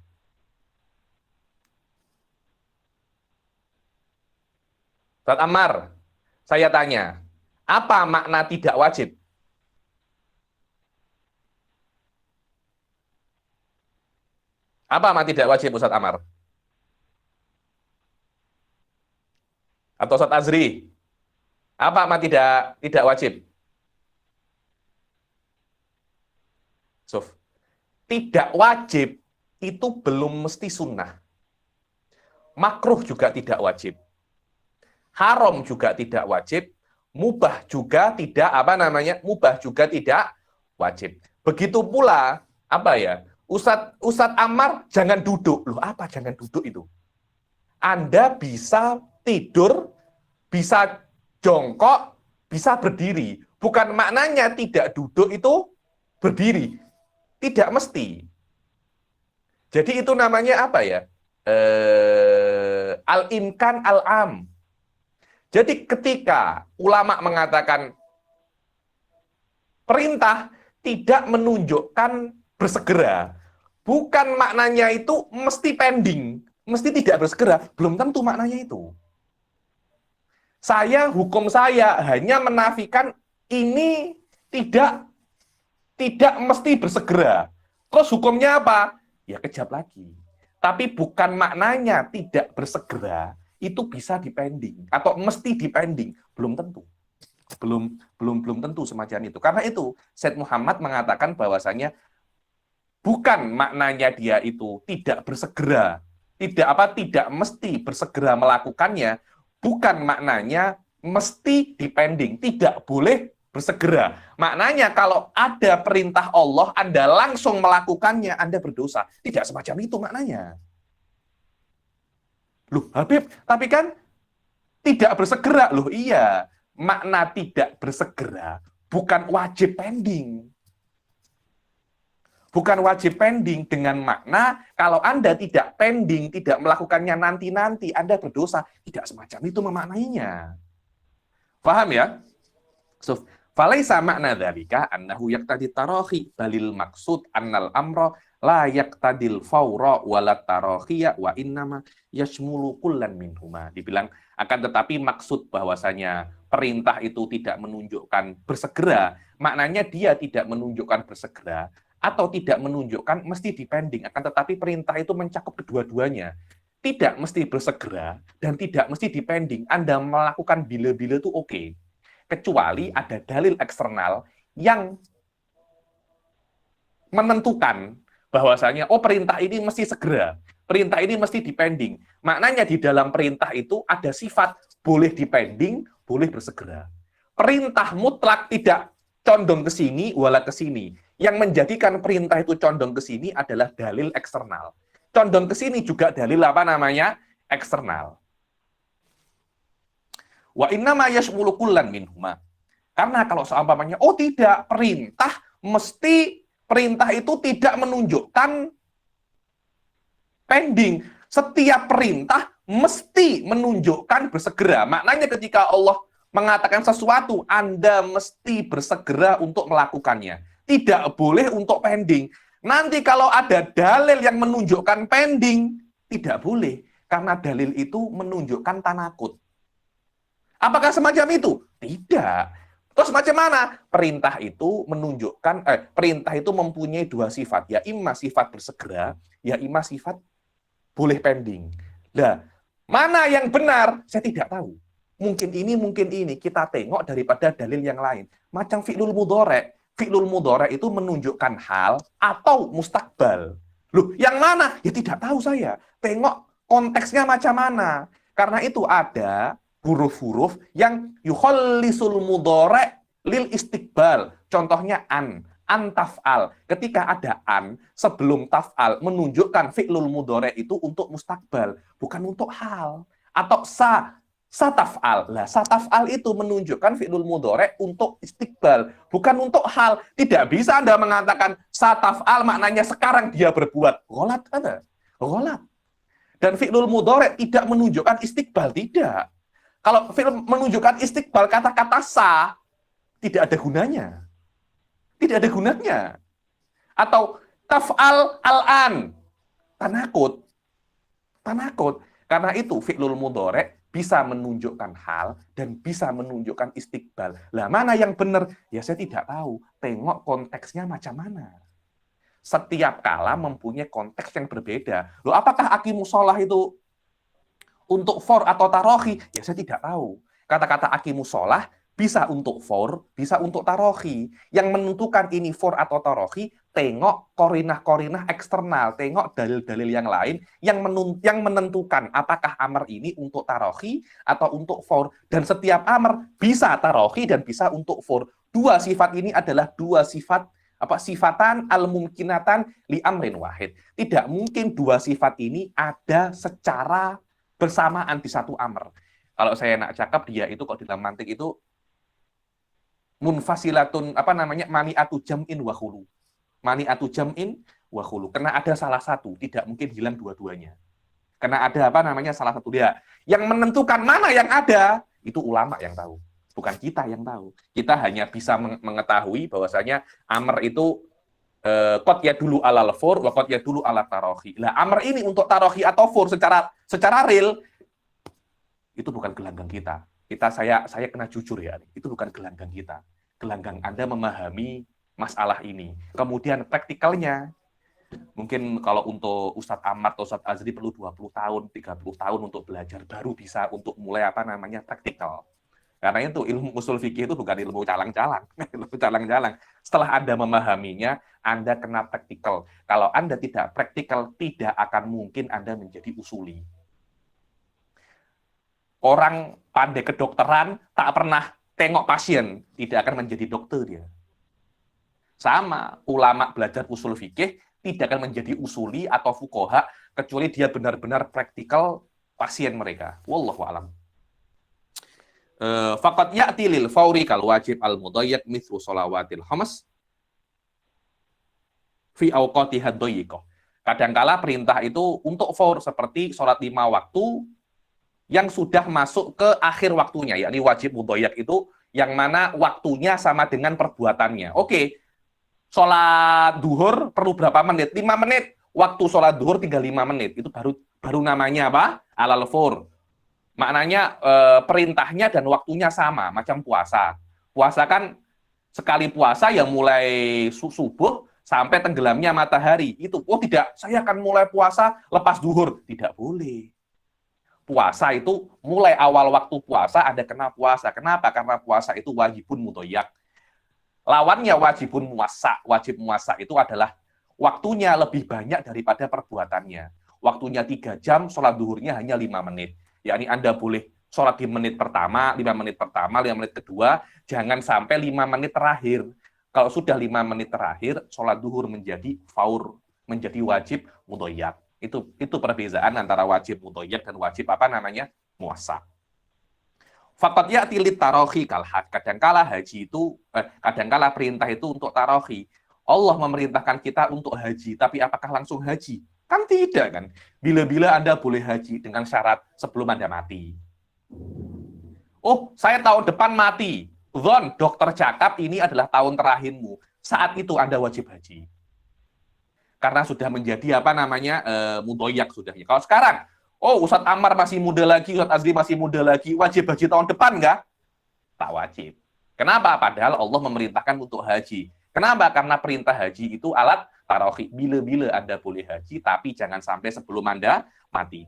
B: Ustadz Ammar, saya tanya, apa makna tidak wajib? Apa ma tidak wajib Ustaz Amar? Atau Ustaz Azri? Apa ma tidak wajib? Suf. Tidak wajib itu belum mesti sunnah. Makruh juga tidak wajib. Haram juga tidak wajib. Mubah juga tidak mubah juga tidak wajib. Begitu pula Ustadz Ammar jangan duduk. Loh, apa jangan duduk itu? Anda bisa tidur, bisa jongkok, bisa berdiri. Bukan maknanya tidak duduk itu berdiri. Tidak mesti. Jadi itu namanya al-imkan al-am. Jadi ketika ulama mengatakan perintah tidak menunjukkan bersegera, bukan maknanya itu mesti pending, mesti tidak bersegera, belum tentu maknanya itu. Hukum saya hanya menafikan ini tidak mesti bersegera. Terus hukumnya apa? Ya kejap lagi. Tapi bukan maknanya tidak bersegera itu bisa dipending atau mesti dipending, belum tentu. Belum tentu semacam itu. Karena itu Syed Muhammad mengatakan bahwasanya bukan maknanya dia itu tidak bersegera, tidak mesti bersegera melakukannya, bukan maknanya mesti dipending, tidak boleh bersegera. Maknanya kalau ada perintah Allah, Anda langsung melakukannya, Anda berdosa. Tidak semacam itu maknanya. Loh, Habib, tapi kan tidak bersegera. Loh, iya. Makna tidak bersegera bukan wajib pending. Bukan wajib pending dengan makna kalau Anda tidak pending, tidak melakukannya nanti-nanti, Anda berdosa. Tidak semacam itu memaknainya. Paham ya? So, falaisa makna dzalika annahu yaqtadi tarahi balil maksud annal amra la yaqtadil fawra walat tarahiya wa innama yashmulu kullan minhuma. Dibilang akan tetapi maksud bahwasanya perintah itu tidak menunjukkan bersegera, maknanya dia tidak menunjukkan bersegera atau tidak menunjukkan mesti dipending, akan tetapi perintah itu mencakup kedua-duanya. Tidak mesti bersegera dan tidak mesti dipending. Anda melakukan bila-bila itu oke. Kecuali ada dalil eksternal yang menentukan bahwasanya perintah ini mesti segera, perintah ini mesti dipending. Maknanya di dalam perintah itu ada sifat boleh dipending, boleh bersegera. Perintah mutlak tidak condong ke sini wala ke sini. Yang menjadikan perintah itu condong ke sini adalah dalil eksternal. Condong ke sini juga dalil eksternal. Wa innama yashmulu kullan minhuma. Karena kalau seumpamanya tidak, perintah itu tidak menunjukkan pending. Setiap perintah mesti menunjukkan bersegera. Maknanya ketika Allah mengatakan sesuatu, Anda mesti bersegera untuk melakukannya. Tidak boleh untuk pending. Nanti kalau ada dalil yang menunjukkan pending, tidak boleh. Karena dalil itu menunjukkan tanakut. Apakah semacam itu? Tidak. Terus macam mana? Perintah itu menunjukkan, perintah itu mempunyai dua sifat. Ya imma sifat bersegera, ya imma sifat boleh pending. Nah, mana yang benar? Saya tidak tahu. Mungkin ini. Kita tengok daripada dalil yang lain. Macam fi'lul mudhari'. Fi'lul mudhari' itu menunjukkan hal atau mustakbal. Loh, yang mana? Ya tidak tahu saya. Tengok konteksnya macam mana. Karena itu ada huruf-huruf yang yukhallisul mudhari' lil istiqbal. Contohnya an taf'al. Ketika ada an sebelum taf'al menunjukkan fi'lul mudhari' itu untuk mustakbal, bukan untuk hal. Atau sa taf'al. Lah, sa taf'al itu menunjukkan fi'lul mudhari' untuk istiqbal, bukan untuk hal. Tidak bisa Anda mengatakan sa taf'al maknanya sekarang dia berbuat. Ghalat ada. Ghalat. Dan fi'lul mudhari' tidak menunjukkan istiqbal, tidak. Kalau film menunjukkan istiqbal, kata-kata sa tidak ada gunanya. Tidak ada gunanya. Atau taf'al al-an. Tanakut. Karena itu fi'lul mudhari' bisa menunjukkan hal dan bisa menunjukkan istiqbal. Lah mana yang benar? Ya saya tidak tahu. Tengok konteksnya macam mana. setiap kala mempunyai konteks yang berbeda. Loh, apakah aqimus shalah itu untuk for atau tarohi? Ya saya tidak tahu. Kata-kata aqimus shalah bisa untuk for, bisa untuk tarohi. Yang menentukan ini for atau tarohi, tengok korinah-korinah eksternal, tengok dalil-dalil yang lain yang menentukan apakah amr ini untuk tarohi atau untuk for. Dan setiap amr bisa tarohi dan bisa untuk for. Dua sifat ini adalah dua sifat sifatan al-mumkinatan li amrin wahid. Tidak mungkin dua sifat ini ada secara bersamaan di satu amr. Kalau saya nak cakap dia itu kok di dalam mantik itu munfasilatun mani'atu jam'in wa khulu. Mani'atu jam'in wa khulu. Karena ada salah satu, tidak mungkin hilang dua-duanya. Karena ada salah satu dia. Yang menentukan mana yang ada itu ulama yang tahu, bukan kita yang tahu. Kita hanya bisa mengetahui bahwasanya amr itu qad ya dulu alal for wa qad ya dulu ala tarohi. Lah amr ini untuk tarohi atau for secara real itu bukan gelanggang kita. Saya kena jujur ya, itu bukan gelanggang kita. Gelanggang Anda memahami masalah ini. Kemudian praktikalnya, mungkin kalau untuk Ustadz Ahmad atau Ustadz Azri perlu 20 tahun, 30 tahun untuk belajar, baru bisa untuk mulai praktikal. Karena itu ilmu usul fikih itu bukan ilmu calang-calang. Ilmu calang-calang. Setelah Anda memahaminya, Anda kena praktikal. Kalau Anda tidak praktikal, tidak akan mungkin Anda menjadi usuli. Orang pandai kedokteran tak pernah tengok pasien, tidak akan menjadi dokter dia. Sama, ulama belajar usul fikih tidak akan menjadi usuli atau fuqaha kecuali dia benar-benar praktikal pasien mereka. Wallahu a'lam. Faqad ya'ti lil fauri kal wajib al mudayyak mithlu shalawatil khams fi awqatiha dhayiqah. Kadangkala perintah itu untuk faur seperti sholat 5 waktu yang sudah masuk ke akhir waktunya, yakni wajib mudayyak itu yang mana waktunya sama dengan perbuatannya. Oke, sholat duhur perlu berapa menit? 5 menit. Waktu sholat duhur tinggal 5 menit. Itu baru namanya apa? Alal fur. Maknanya perintahnya dan waktunya sama, macam puasa. Puasa kan sekali puasa yang mulai subuh sampai tenggelamnya matahari. Itu, oh tidak, saya akan mulai puasa lepas duhur. Tidak boleh. Puasa itu mulai awal waktu puasa Anda kena puasa. Kenapa? Karena puasa itu wajibun mudayyak. Lawannya wajibun muwassa. Wajib muwassa itu adalah waktunya lebih banyak daripada perbuatannya. Waktunya 3 jam, sholat duhurnya hanya 5 menit. Yakni Anda boleh sholat di menit pertama, 5 menit pertama, 5 menit kedua, jangan sampai 5 menit terakhir. Kalau sudah 5 menit terakhir, sholat duhur menjadi faur, menjadi wajib mudayyak. Itu perbedaan antara wajib mudayyak dan wajib muwassa. Faqad ya'ti lit tarohi kal hajj. Kadangkala haji itu kadangkala perintah itu untuk tarohi. Allah memerintahkan kita untuk haji, tapi apakah langsung haji? Kan tidak kan. Bila-bila Anda boleh haji dengan syarat sebelum Anda mati. Oh, saya tahun depan mati. Zon, dokter cakap ini adalah tahun terakhirmu. Saat itu Anda wajib haji. Karena sudah menjadi mudayyak sudah. Kalau sekarang, oh Ustadz Ammar masih muda lagi, Ustadz Azri masih muda lagi, wajib haji tahun depan nggak? Tak wajib. Kenapa? Padahal Allah memerintahkan untuk haji. Kenapa? Karena perintah haji itu alat tarohi. Bila-bila Anda boleh haji, tapi jangan sampai sebelum Anda mati.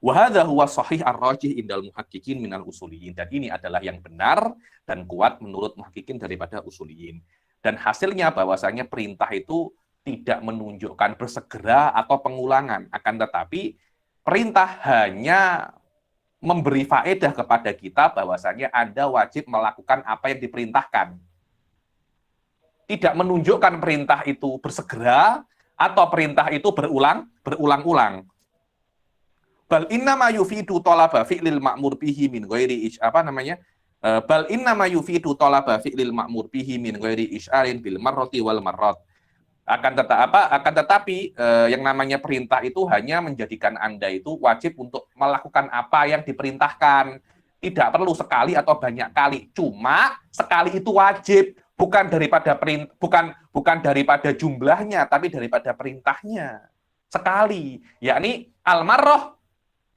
B: Wa hadza huwa shahih ar-rajih indal muhaqqiqin minal usuliyin. Dan ini adalah yang benar dan kuat menurut muhaqqiqin daripada usuliyin. Dan hasilnya bahwasanya perintah itu tidak menunjukkan bersegera atau pengulangan, akan tetapi perintah hanya memberi faedah kepada kita bahwasanya Anda wajib melakukan apa yang diperintahkan. Tidak menunjukkan perintah itu bersegera atau perintah itu berulang-ulang. Bal innama yufidu talaba fi'lil ma'mur bihi min ghairi bal innama yufidu talaba fi'lil ma'mur bihi min ghairi isy'arin bil marrati wal marrat. Akan tetapi yang namanya perintah itu hanya menjadikan Anda itu wajib untuk melakukan apa yang diperintahkan. Tidak perlu sekali atau banyak kali. Cuma sekali itu wajib, bukan daripada jumlahnya, tapi daripada perintahnya. Sekali, yakni al-marrah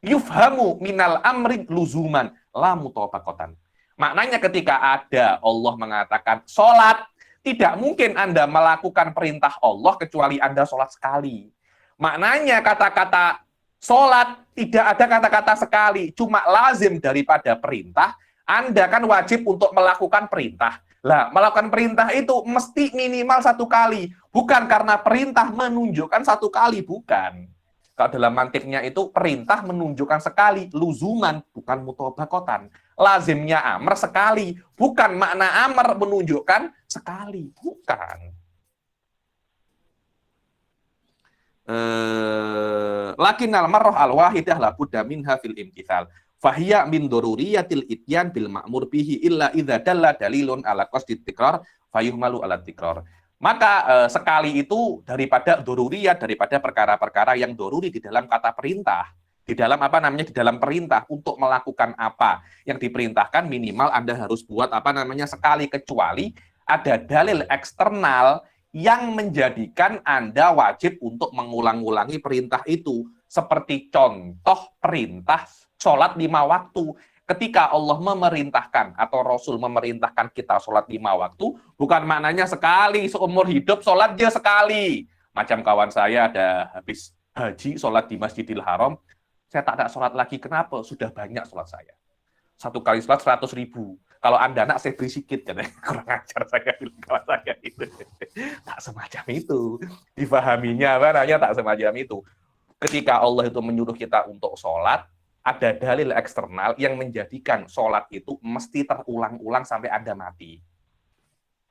B: yufhamu minal amri luzuman la mutabaqatan. Maknanya ketika ada Allah mengatakan sholat, Tidak mungkin Anda melakukan perintah Allah kecuali Anda sholat sekali. Maknanya kata-kata sholat tidak ada kata-kata sekali, cuma lazim daripada perintah. Anda kan wajib untuk melakukan perintah. Lah, melakukan perintah itu mesti minimal 1 kali. Bukan karena perintah menunjukkan 1 kali, bukan. Kalau dalam mantiknya itu perintah menunjukkan sekali, luzuman, bukan mutobakotan. Lazimnya amr sekali, bukan makna amr menunjukkan sekali, bukan. Lakinnal marrah al-wahidah la budda minha fil imtithal. Fahiya min daruriyatil ityan bil ma'mur bihi illa idza dalla dalilun ala qasdi tikrar fayuhmalu ala tikrar. Maka sekali itu daripada doruriyat, daripada perkara-perkara yang doruri di dalam kata perintah, di dalam di dalam perintah untuk melakukan apa yang diperintahkan, minimal Anda harus buat sekali, kecuali ada dalil eksternal yang menjadikan Anda wajib untuk mengulang-ulangi perintah itu. Seperti contoh perintah sholat 5 waktu. Ketika Allah memerintahkan atau Rasul memerintahkan kita sholat 5 waktu, bukan maknanya sekali, seumur hidup sholat dia sekali. Macam kawan saya ada habis haji, sholat di Masjidil Haram, saya tak ada sholat lagi. Kenapa? Sudah banyak sholat saya. 1 kali sholat 100.000. Kalau Anda nak, saya beri sikit. Kurang ajar saya bilang kawan saya itu. Tak semacam itu. Difahaminya, tak semacam itu. Ketika Allah itu menyuruh kita untuk sholat, ada dalil eksternal yang menjadikan sholat itu mesti terulang-ulang sampai Anda mati.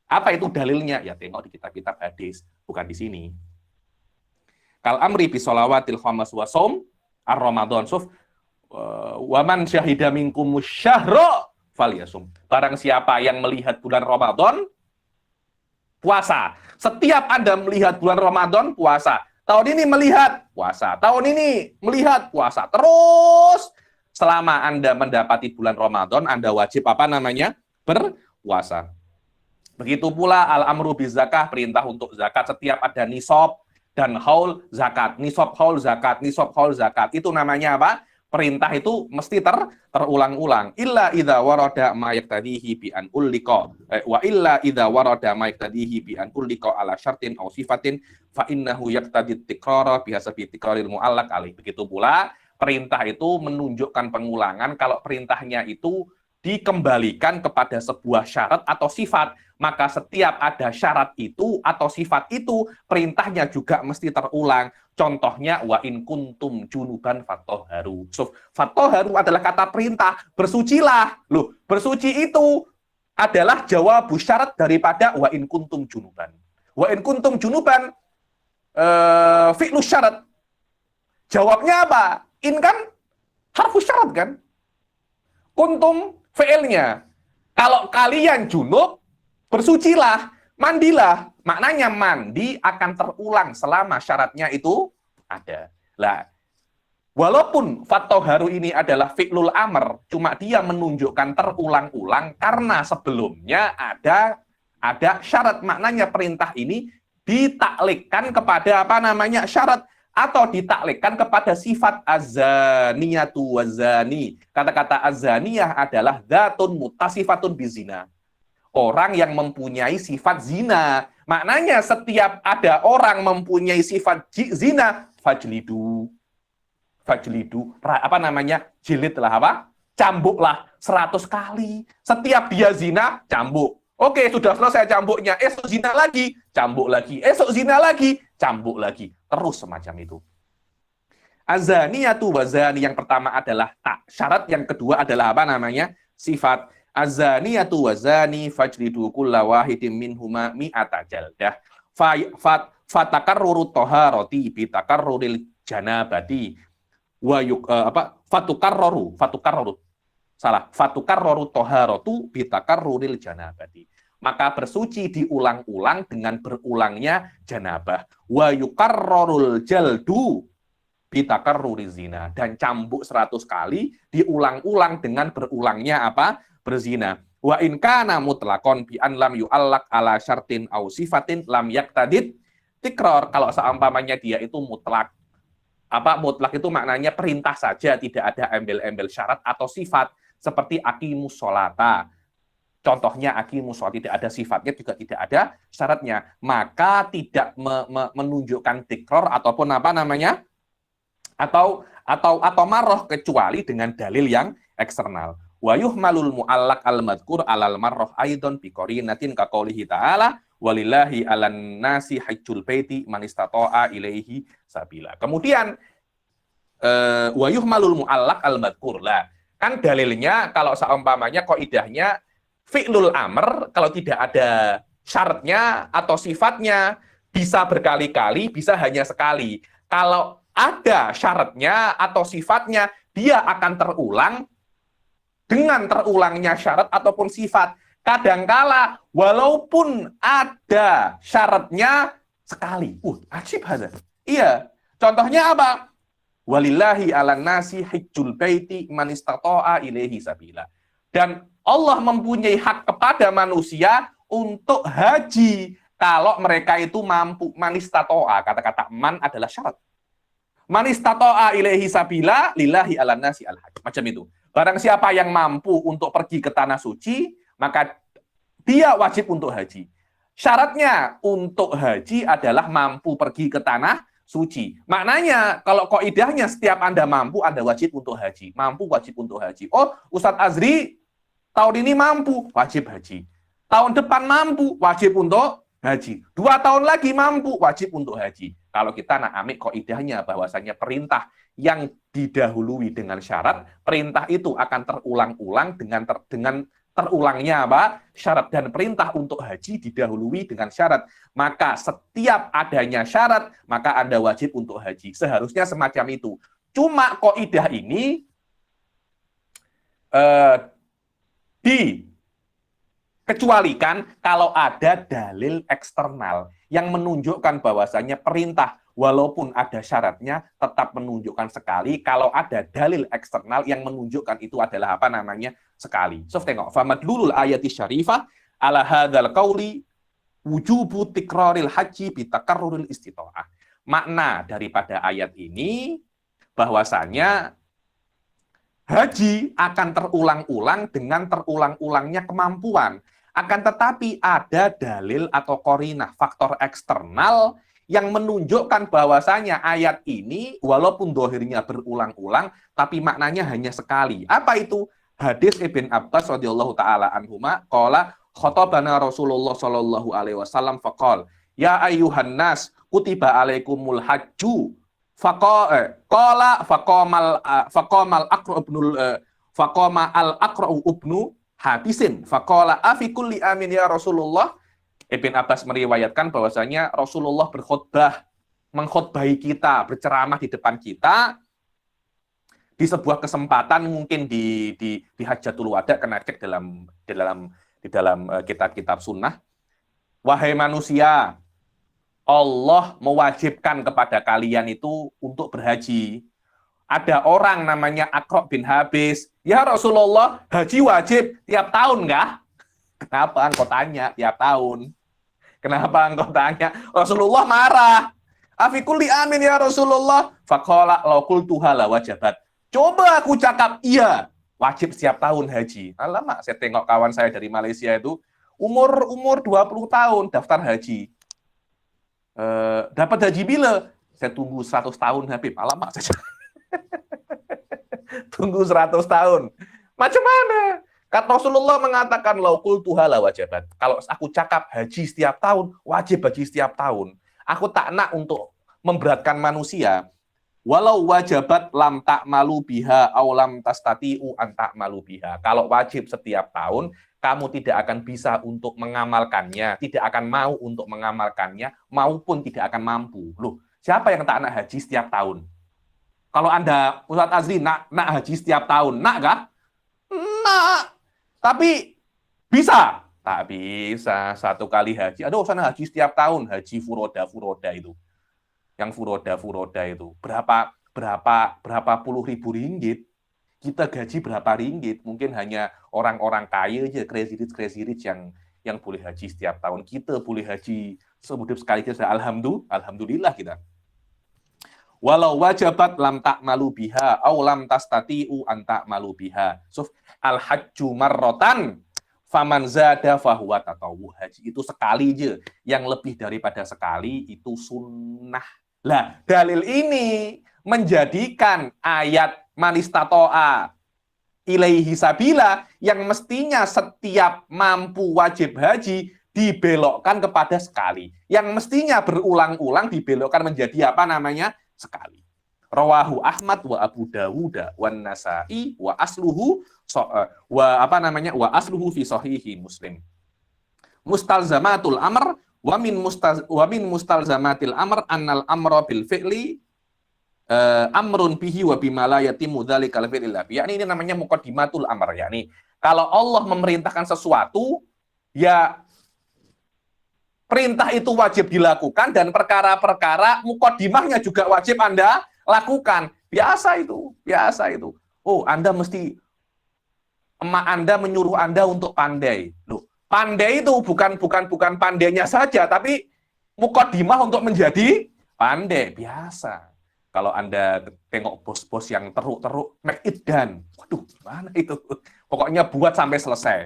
B: Apa itu dalilnya? Ya tengok di kitab-kitab hadis, bukan di sini. Kal amri bi sholawatil khamas wa shaum ar-ramadan suf wa man syahida minkum syahra falyasum. Barang siapa yang melihat bulan Ramadan, puasa. Setiap Anda melihat bulan Ramadan, puasa. Tahun ini melihat puasa, tahun ini melihat puasa. Terus selama Anda mendapati bulan Ramadan, Anda wajib berpuasa. Begitu pula al-amru bizakah, perintah untuk zakat. Setiap ada nisab dan haul zakat. Nisab haul zakat, nisab haul zakat. Itu namanya apa? Perintah itu mesti terulang-ulang. Illa idza warada ma yaqtadihi bi an ulliqa wa illa idza warada ma yaqtadihi bi an ulliqa ala syartin aw sifatin fa innahu yaqtadi tikrara bihasabi tikraril muallaq alih. Begitu pula perintah itu menunjukkan pengulangan kalau perintahnya itu dikembalikan kepada sebuah syarat atau sifat, maka setiap ada syarat itu atau sifat itu perintahnya juga mesti terulang. Contohnya wa in kuntum junuban fattoharu. So, fattoharu adalah kata perintah, bersucilah. Loh, bersuci itu adalah jawab syarat daripada wa in kuntum junuban. Wa in kuntum junuban fi'lu syarat. Jawabnya apa? In kan harfu syarat kan? Kuntum fi'ilnya. Kalau kalian junub, bersucilah, mandilah. Maknanya mandi akan terulang selama syaratnya itu ada. Lah, walaupun fattoharu ini adalah fi'lul amr, cuma dia menunjukkan terulang-ulang karena sebelumnya ada syarat. Maknanya perintah ini ditaklikkan kepada syarat atau ditaklikkan kepada sifat azaniyatu wazani. Kata-kata azaniyah adalah dzatun muttasifatun bizina. Orang yang mempunyai sifat zina. Maknanya setiap ada orang mempunyai sifat zina, fajlidu, jilidlah cambuklah 100 kali. Setiap dia zina, cambuk. Oke, sudah selesai cambuknya. Esok zina lagi, cambuk lagi. Esok zina lagi, cambuk lagi. Terus semacam itu. Azaniyatu wazani, yang pertama adalah tak syarat, yang kedua adalah sifat. Azaniyatu wazani fajlidu kulla wahidin minhuma mi'ata jaldah. Fatakarruru toharoti bitakarruril janabati. Fatukarroru toharotu bitakarruril janabati. Maka bersuci diulang-ulang dengan berulangnya janabah. Wa yukarrorul jaldu bitakarruriz zina. Dan cambuk 100 kali diulang-ulang dengan berulangnya berzina. Wa in kana mutlaqon bi an lam yu'allaq ala syartin aw sifatin lam yaqtadid tikrar. Kalau seumpamanya dia itu mutlak. Mutlak itu maknanya perintah saja, tidak ada embel-embel syarat atau sifat, seperti aqimus sholata. contohnya aqimus sholat, tidak ada sifatnya, juga tidak ada syaratnya, maka tidak menunjukkan tikror ataupun apa namanya, atau marroh, kecuali dengan dalil yang eksternal. Wa yuhmalul mu'allaq al-madhkur alal marroh aidon bi qarinatin ka qoulihi ta'ala walillahi 'alan nasi hajjul baiti man istata'a ilaihi sabila. Kemudian wa yuhmalul mu'allaq al-madhkur. Lah, kan dalilnya kalau seumpamanya kaidahnya fi'lul amr, kalau tidak ada syaratnya atau sifatnya bisa berkali-kali, bisa hanya sekali. Kalau ada syaratnya atau sifatnya, dia akan terulang dengan terulangnya syarat ataupun sifat. Kadangkala walaupun ada syaratnya sekali. Ajib ada. Iya. Contohnya apa? Walillahi 'alan nasi hajjul baiti man istata'a ilaihi sabila. Dan Allah mempunyai hak kepada manusia untuk haji kalau mereka itu mampu. Man istata'a, kata-kata man adalah syarat. Man istata'a ilaihi sabila lillahi 'alan nasi al-hajj. Macam itu. Barang siapa yang mampu untuk pergi ke tanah suci, maka dia wajib untuk haji. Syaratnya untuk haji adalah mampu pergi ke tanah suci. Maknanya, kalau kaidahnya setiap Anda mampu, Anda wajib untuk haji. Mampu, wajib untuk haji. Oh, Ustadz Azri tahun ini mampu, wajib haji. Tahun depan mampu, wajib untuk haji. 2 tahun lagi mampu, wajib untuk haji. Kalau kita nak ambil kaidahnya bahwasanya perintah yang didahului dengan syarat, perintah itu akan terulang-ulang dengan terulangnya apa? Syarat, dan perintah untuk haji didahului dengan syarat. Maka setiap adanya syarat, maka Anda wajib untuk haji. Seharusnya semacam itu. Cuma kaidah ini dikecualikan kalau ada dalil eksternal yang menunjukkan bahwasanya perintah walaupun ada syaratnya tetap menunjukkan sekali, kalau ada dalil eksternal yang menunjukkan itu adalah apa namanya sekali. So tengok, famadlulul ayati syarifah ala hadzal qauli wujubu tikraril haji bi takarruril istita'ah. Makna daripada ayat ini bahwasanya haji akan terulang-ulang dengan terulang-ulangnya kemampuan. Akan tetapi ada dalil atau qarinah, faktor eksternal yang menunjukkan bahwasanya ayat ini walaupun dohirnya berulang-ulang, tapi maknanya hanya sekali. Apa itu? Hadis Ibn Abbas radhiyallahu taala anhuma, qala khatabana Rasulullah sallallahu alaihi wasallam faqala, ya ayyuhan nas kutiba alaikumul hajju qala faqamal al-aqra ibnu habisin faqala afi kulli amin ya Rasulullah. Ibn Abbas meriwayatkan bahwasanya Rasulullah mengkhotbahi kita, berceramah di depan kita di sebuah kesempatan, mungkin di Hajjatul Wada, kena cek di dalam kitab-kitab sunnah. Wahai manusia, Allah mewajibkan kepada kalian itu untuk berhaji. Ada orang namanya Aqra bin Habis, ya Rasulullah, haji wajib tiap tahun nggak? Kenapa engkau tanya tiap tahun? Kenapa engkau tanya? Rasulullah marah. Afi kulli amin ya Rasulullah. Faqala law qultuha la wajabat. Coba aku cakap iya, wajib setiap tahun haji. Alamak, saya tengok kawan saya dari Malaysia itu umur 20 tahun daftar haji. Dapat haji bila? Saya tunggu 100 tahun, Habib. Alamak, saya tunggu 100 tahun. Macam mana? Kata Rasulullah mengatakan laukul tuhala wajabat. Kalau aku cakap haji setiap tahun, wajib haji setiap tahun. Aku tak nak untuk memberatkan manusia. Walau wajabat lam ta'malu biha aw lam tastati'u an ta'malu biha. Kalau wajib setiap tahun, kamu tidak akan bisa untuk mengamalkannya, tidak akan mau untuk mengamalkannya, maupun tidak akan mampu. Loh, siapa yang tak nak haji setiap tahun? Kalau Anda, Ustadz Azri, nak haji setiap tahun, nak kah? Nak. Tapi bisa? Tak bisa. 1 kali haji. Aduh, sana haji setiap tahun. Haji furoda itu. Yang furoda itu. Berapa puluh ribu ringgit. Kita gaji berapa ringgit? Mungkin hanya orang-orang kaya aja, crazy rich yang boleh haji setiap tahun. Kita boleh haji seumur hidup sekali. Alhamdulillah kita. Walau wajabat lam ta'malu biha aw lam tastati'u an ta'malu biha. So, al-hajju marratan Faman zada fahuwa tatawwu. Haji itu sekali aja. Yang lebih daripada sekali itu sunnah. Lah, dalil ini menjadikan ayat manistato'a ilaihi sabila yang mestinya setiap mampu wajib haji dibelokkan kepada sekali. Yang mestinya berulang-ulang dibelokkan menjadi apa namanya? Sekali. Rawahu Ahmad wa Abu Dawud wa Nasa'i wa asluhu wa asluhu fi sahihi Muslim. Mustalzamatul amr wa min mustalzamatil amr annal amra bil fi'li amrun bihi wa bima la yatimu dzalikal fi'l illa bi. Yakni ini namanya muqaddimatul amr, yakni kalau Allah memerintahkan sesuatu, ya perintah itu wajib dilakukan dan perkara-perkara muqaddimahnya juga wajib Anda lakukan. Biasa itu. Oh, Anda mesti emak Anda menyuruh Anda untuk pandai. Loh, pandai itu bukan pandainya saja, tapi muqaddimah untuk menjadi pandai. Biasa. Kalau Anda tengok bos-bos yang teruk-teruk, make it done. Waduh, gimana itu? Pokoknya buat sampai selesai.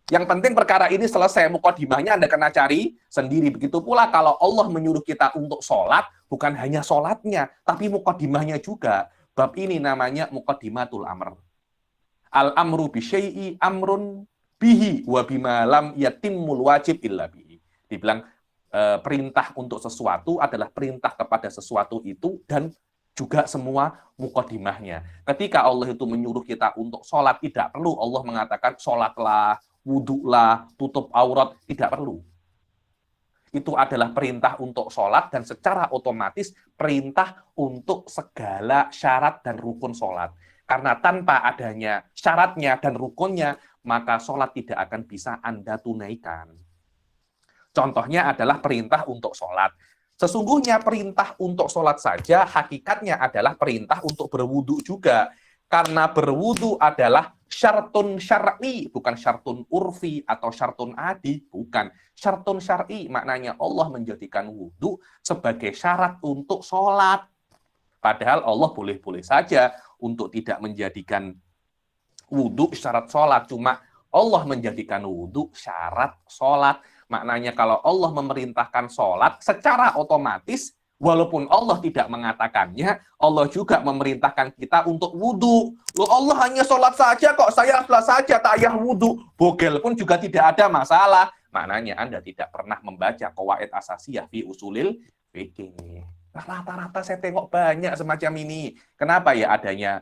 B: Yang penting perkara ini selesai, muqaddimahnya Anda kena cari sendiri. Begitu pula kalau Allah menyuruh kita untuk sholat, bukan hanya sholatnya, tapi muqaddimahnya juga. Bab ini namanya muqaddimatul amr. Al-amru bisyai'i amrun bihi wa bima lam yatimmul wajib illa bihi. Dibilang perintah untuk sesuatu adalah perintah kepada sesuatu itu dan juga semua muqaddimahnya. Ketika Allah itu menyuruh kita untuk sholat, tidak perlu Allah mengatakan sholatlah, wudhulah, tutup aurat, tidak perlu. Itu adalah perintah untuk sholat dan secara otomatis perintah untuk segala syarat dan rukun sholat. Karena tanpa adanya syaratnya dan rukunnya, maka sholat tidak akan bisa Anda tunaikan. Contohnya adalah perintah untuk sholat. Sesungguhnya perintah untuk sholat saja hakikatnya adalah perintah untuk berwudu juga. Karena berwudu adalah syartun syar'i, bukan syartun urfi atau syartun adi, bukan. Syartun syar'i maknanya Allah menjadikan wudu sebagai syarat untuk sholat. Padahal Allah boleh-boleh saja untuk tidak menjadikan wudu syarat sholat. Cuma Allah menjadikan wudu syarat sholat. Maknanya kalau Allah memerintahkan sholat secara otomatis, walaupun Allah tidak mengatakannya, Allah juga memerintahkan kita untuk wudu. Loh, Allah hanya sholat saja kok, saya sholat saja, tak payah wudu. Bogel pun juga tidak ada masalah. Maknanya Anda tidak pernah membaca qawaid asasiyah fi usulil fikih. Nah, rata-rata saya tengok banyak semacam ini. Kenapa ya adanya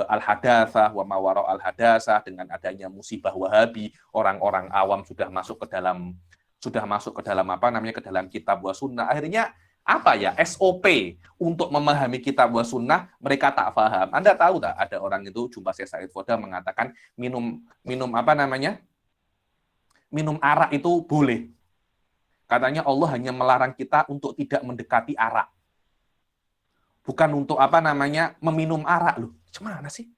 B: al-hadasah, wa mawara al-hadasah, dengan adanya musibah Wahabi, orang-orang awam sudah masuk ke dalam apa namanya, ke dalam kitab wa sunnah. Akhirnya apa ya, SOP untuk memahami kitab wa sunnah mereka tak paham. Anda tahu tak, ada orang itu, jumpa saya Said Foda mengatakan minum apa namanya, minum arak itu boleh. Katanya Allah hanya melarang kita untuk tidak mendekati arak, bukan untuk apa namanya meminum arak. Loh, gimana sih?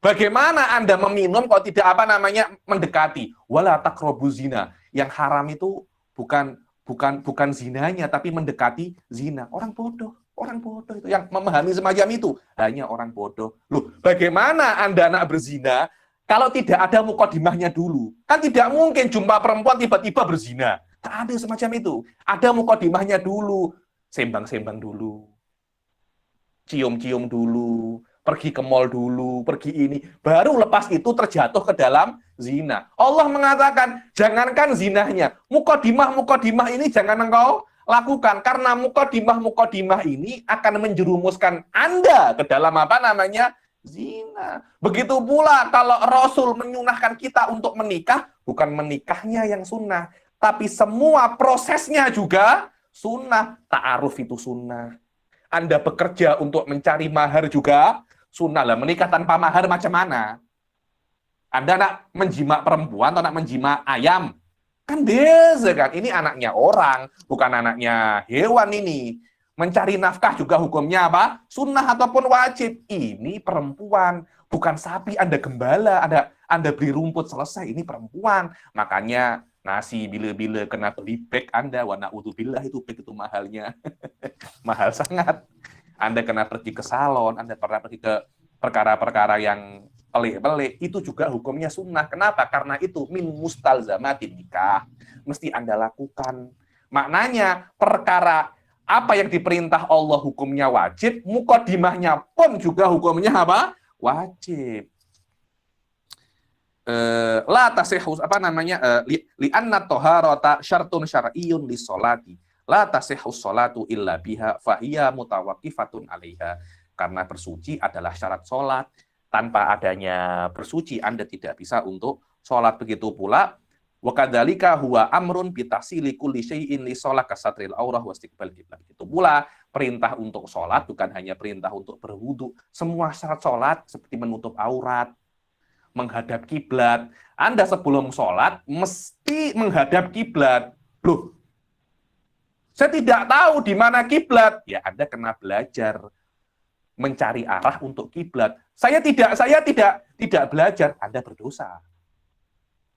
B: Bagaimana Anda meminum kalau tidak apa namanya mendekati? Wala taqrabu zina. Yang haram itu bukan zinanya, tapi mendekati zina. Orang bodoh itu yang memahami semacam itu, hanya orang bodoh. Loh, bagaimana Anda nak berzina kalau tidak ada muqaddimahnya dulu? Kan tidak mungkin jumpa perempuan tiba-tiba berzina. Tak ada semacam itu. Ada muqaddimahnya dulu. Sembang-sembang dulu. Cium-cium dulu. Pergi ke mall dulu. Pergi ini. Baru lepas itu terjatuh ke dalam zina. Allah mengatakan, jangankan zinahnya. Muqaddimah ini jangan engkau lakukan. Karena muqaddimah ini akan menjerumuskan Anda ke dalam apa namanya? Zina. Begitu pula kalau Rasul menyunahkan kita untuk menikah, bukan menikahnya yang sunnah, tapi semua prosesnya juga sunnah. Ta'aruf itu sunnah. Anda bekerja untuk mencari mahar juga sunnah. Lah, menikah tanpa mahar macam mana? Anda nak menjimak perempuan atau nak menjimak ayam? Kan beza kan? Ini anaknya orang, bukan anaknya hewan ini. Mencari nafkah juga hukumnya apa? Sunnah ataupun wajib. Ini perempuan, bukan sapi. Anda gembala, Anda beli rumput, selesai. Ini perempuan. Makanya nasi bila-bila kena beli bag Anda, wa na'udzubillah, itu bag itu mahalnya. Mahal sangat. Anda kena pergi ke salon, Anda pernah pergi ke perkara-perkara yang pelik-pelik, itu juga hukumnya sunnah. Kenapa? Karena itu min mustalzamatin nikah. Mesti Anda lakukan. Maknanya perkara apa yang diperintah Allah hukumnya wajib, muqaddimahnya pun juga hukumnya apa? Wajib. La tasihhu apa namanya? Li anna taharata syartun syar'iyyun lis-sholati. La tasihhu sholatu illa biha fa hiya mutawaqqifatun 'alaiha. Karena bersuci adalah syarat sholat. Tanpa adanya bersuci, Anda tidak bisa untuk sholat. Begitu pula, wa kadzalika huwa amrun bi tahsili kulli syai'in li sholat kasatril aurah wa istiqbal qiblah. Begitu pula, perintah untuk sholat bukan hanya perintah untuk berwudu. Semua syarat sholat seperti menutup aurat, menghadap kiblat. Anda sebelum sholat mesti menghadap kiblat. Loh, saya tidak tahu di mana kiblat. Ya, Anda kena belajar mencari arah untuk kiblat. Saya tidak belajar, Anda berdosa.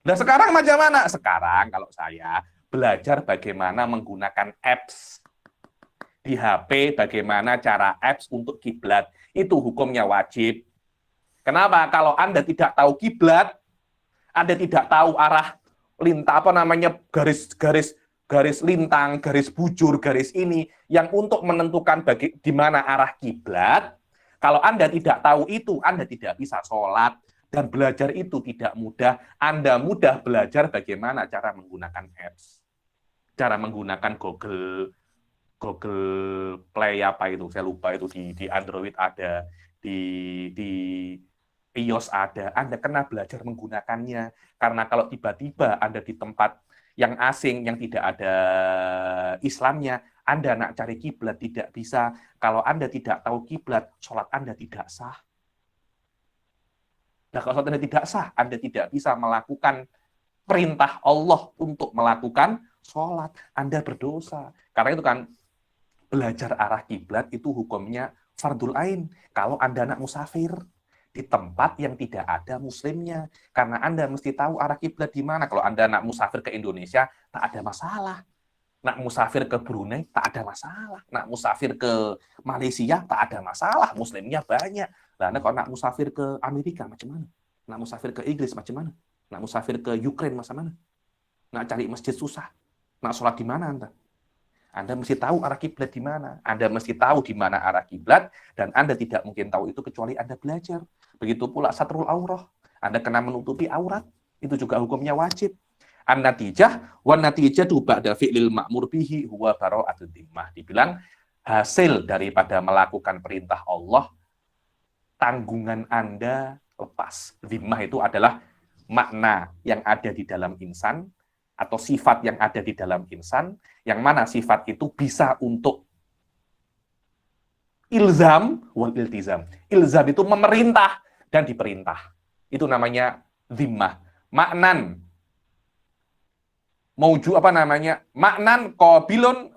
B: Nah, sekarang macam mana? Sekarang kalau saya belajar bagaimana menggunakan apps di HP, bagaimana cara apps untuk kiblat, itu hukumnya wajib. Kenapa? Kalau Anda tidak tahu kiblat, Anda tidak tahu arah lintang apa namanya garis lintang, garis bujur, garis ini yang untuk menentukan di mana arah kiblat. Kalau Anda tidak tahu itu, Anda tidak bisa sholat, dan belajar itu tidak mudah. Anda mudah belajar bagaimana cara menggunakan apps, cara menggunakan Google Play apa itu, saya lupa itu di Android ada, di iOS ada. Anda kena belajar menggunakannya, karena kalau tiba-tiba Anda di tempat yang asing, yang tidak ada Islamnya, Anda nak cari kiblat tidak bisa. Kalau Anda tidak tahu kiblat, sholat Anda tidak sah. Nah, kalau sholat Anda tidak sah, Anda tidak bisa melakukan perintah Allah untuk melakukan sholat. Anda berdosa. Karena itu kan, belajar arah kiblat itu hukumnya fardul ain. Kalau Anda nak musafir di tempat yang tidak ada muslimnya, karena Anda mesti tahu arah kiblat di mana. Kalau Anda nak musafir ke Indonesia, tak ada masalah. Nak musafir ke Brunei, tak ada masalah. Nak musafir ke Malaysia, tak ada masalah. Muslimnya banyak. Nah, kalau nak musafir ke Amerika, macam mana? Nak musafir ke Inggris, macam mana? Nak musafir ke Ukraine, macam mana? Nak cari masjid susah. Nak sholat di mana Anda? Anda mesti tahu arah kiblat di mana. Anda mesti tahu di mana arah kiblat, dan Anda tidak mungkin tahu itu kecuali Anda belajar. Begitu pula satrul aurah. Anda kena menutupi aurat. Itu juga hukumnya wajib. An-natijah wan natijatu ba'da fi'lil ma'mur bihi huwa bara'atud dhimmah. Dibilang hasil daripada melakukan perintah Allah, tanggungan Anda lepas. Dhimmah itu adalah makna yang ada di dalam insan, atau sifat yang ada di dalam insan, yang mana sifat itu bisa untuk ilzam wal iltizam. Ilzam itu memerintah dan diperintah. Itu namanya dhimmah. Maknan mauju apa namanya? Maknan qabilun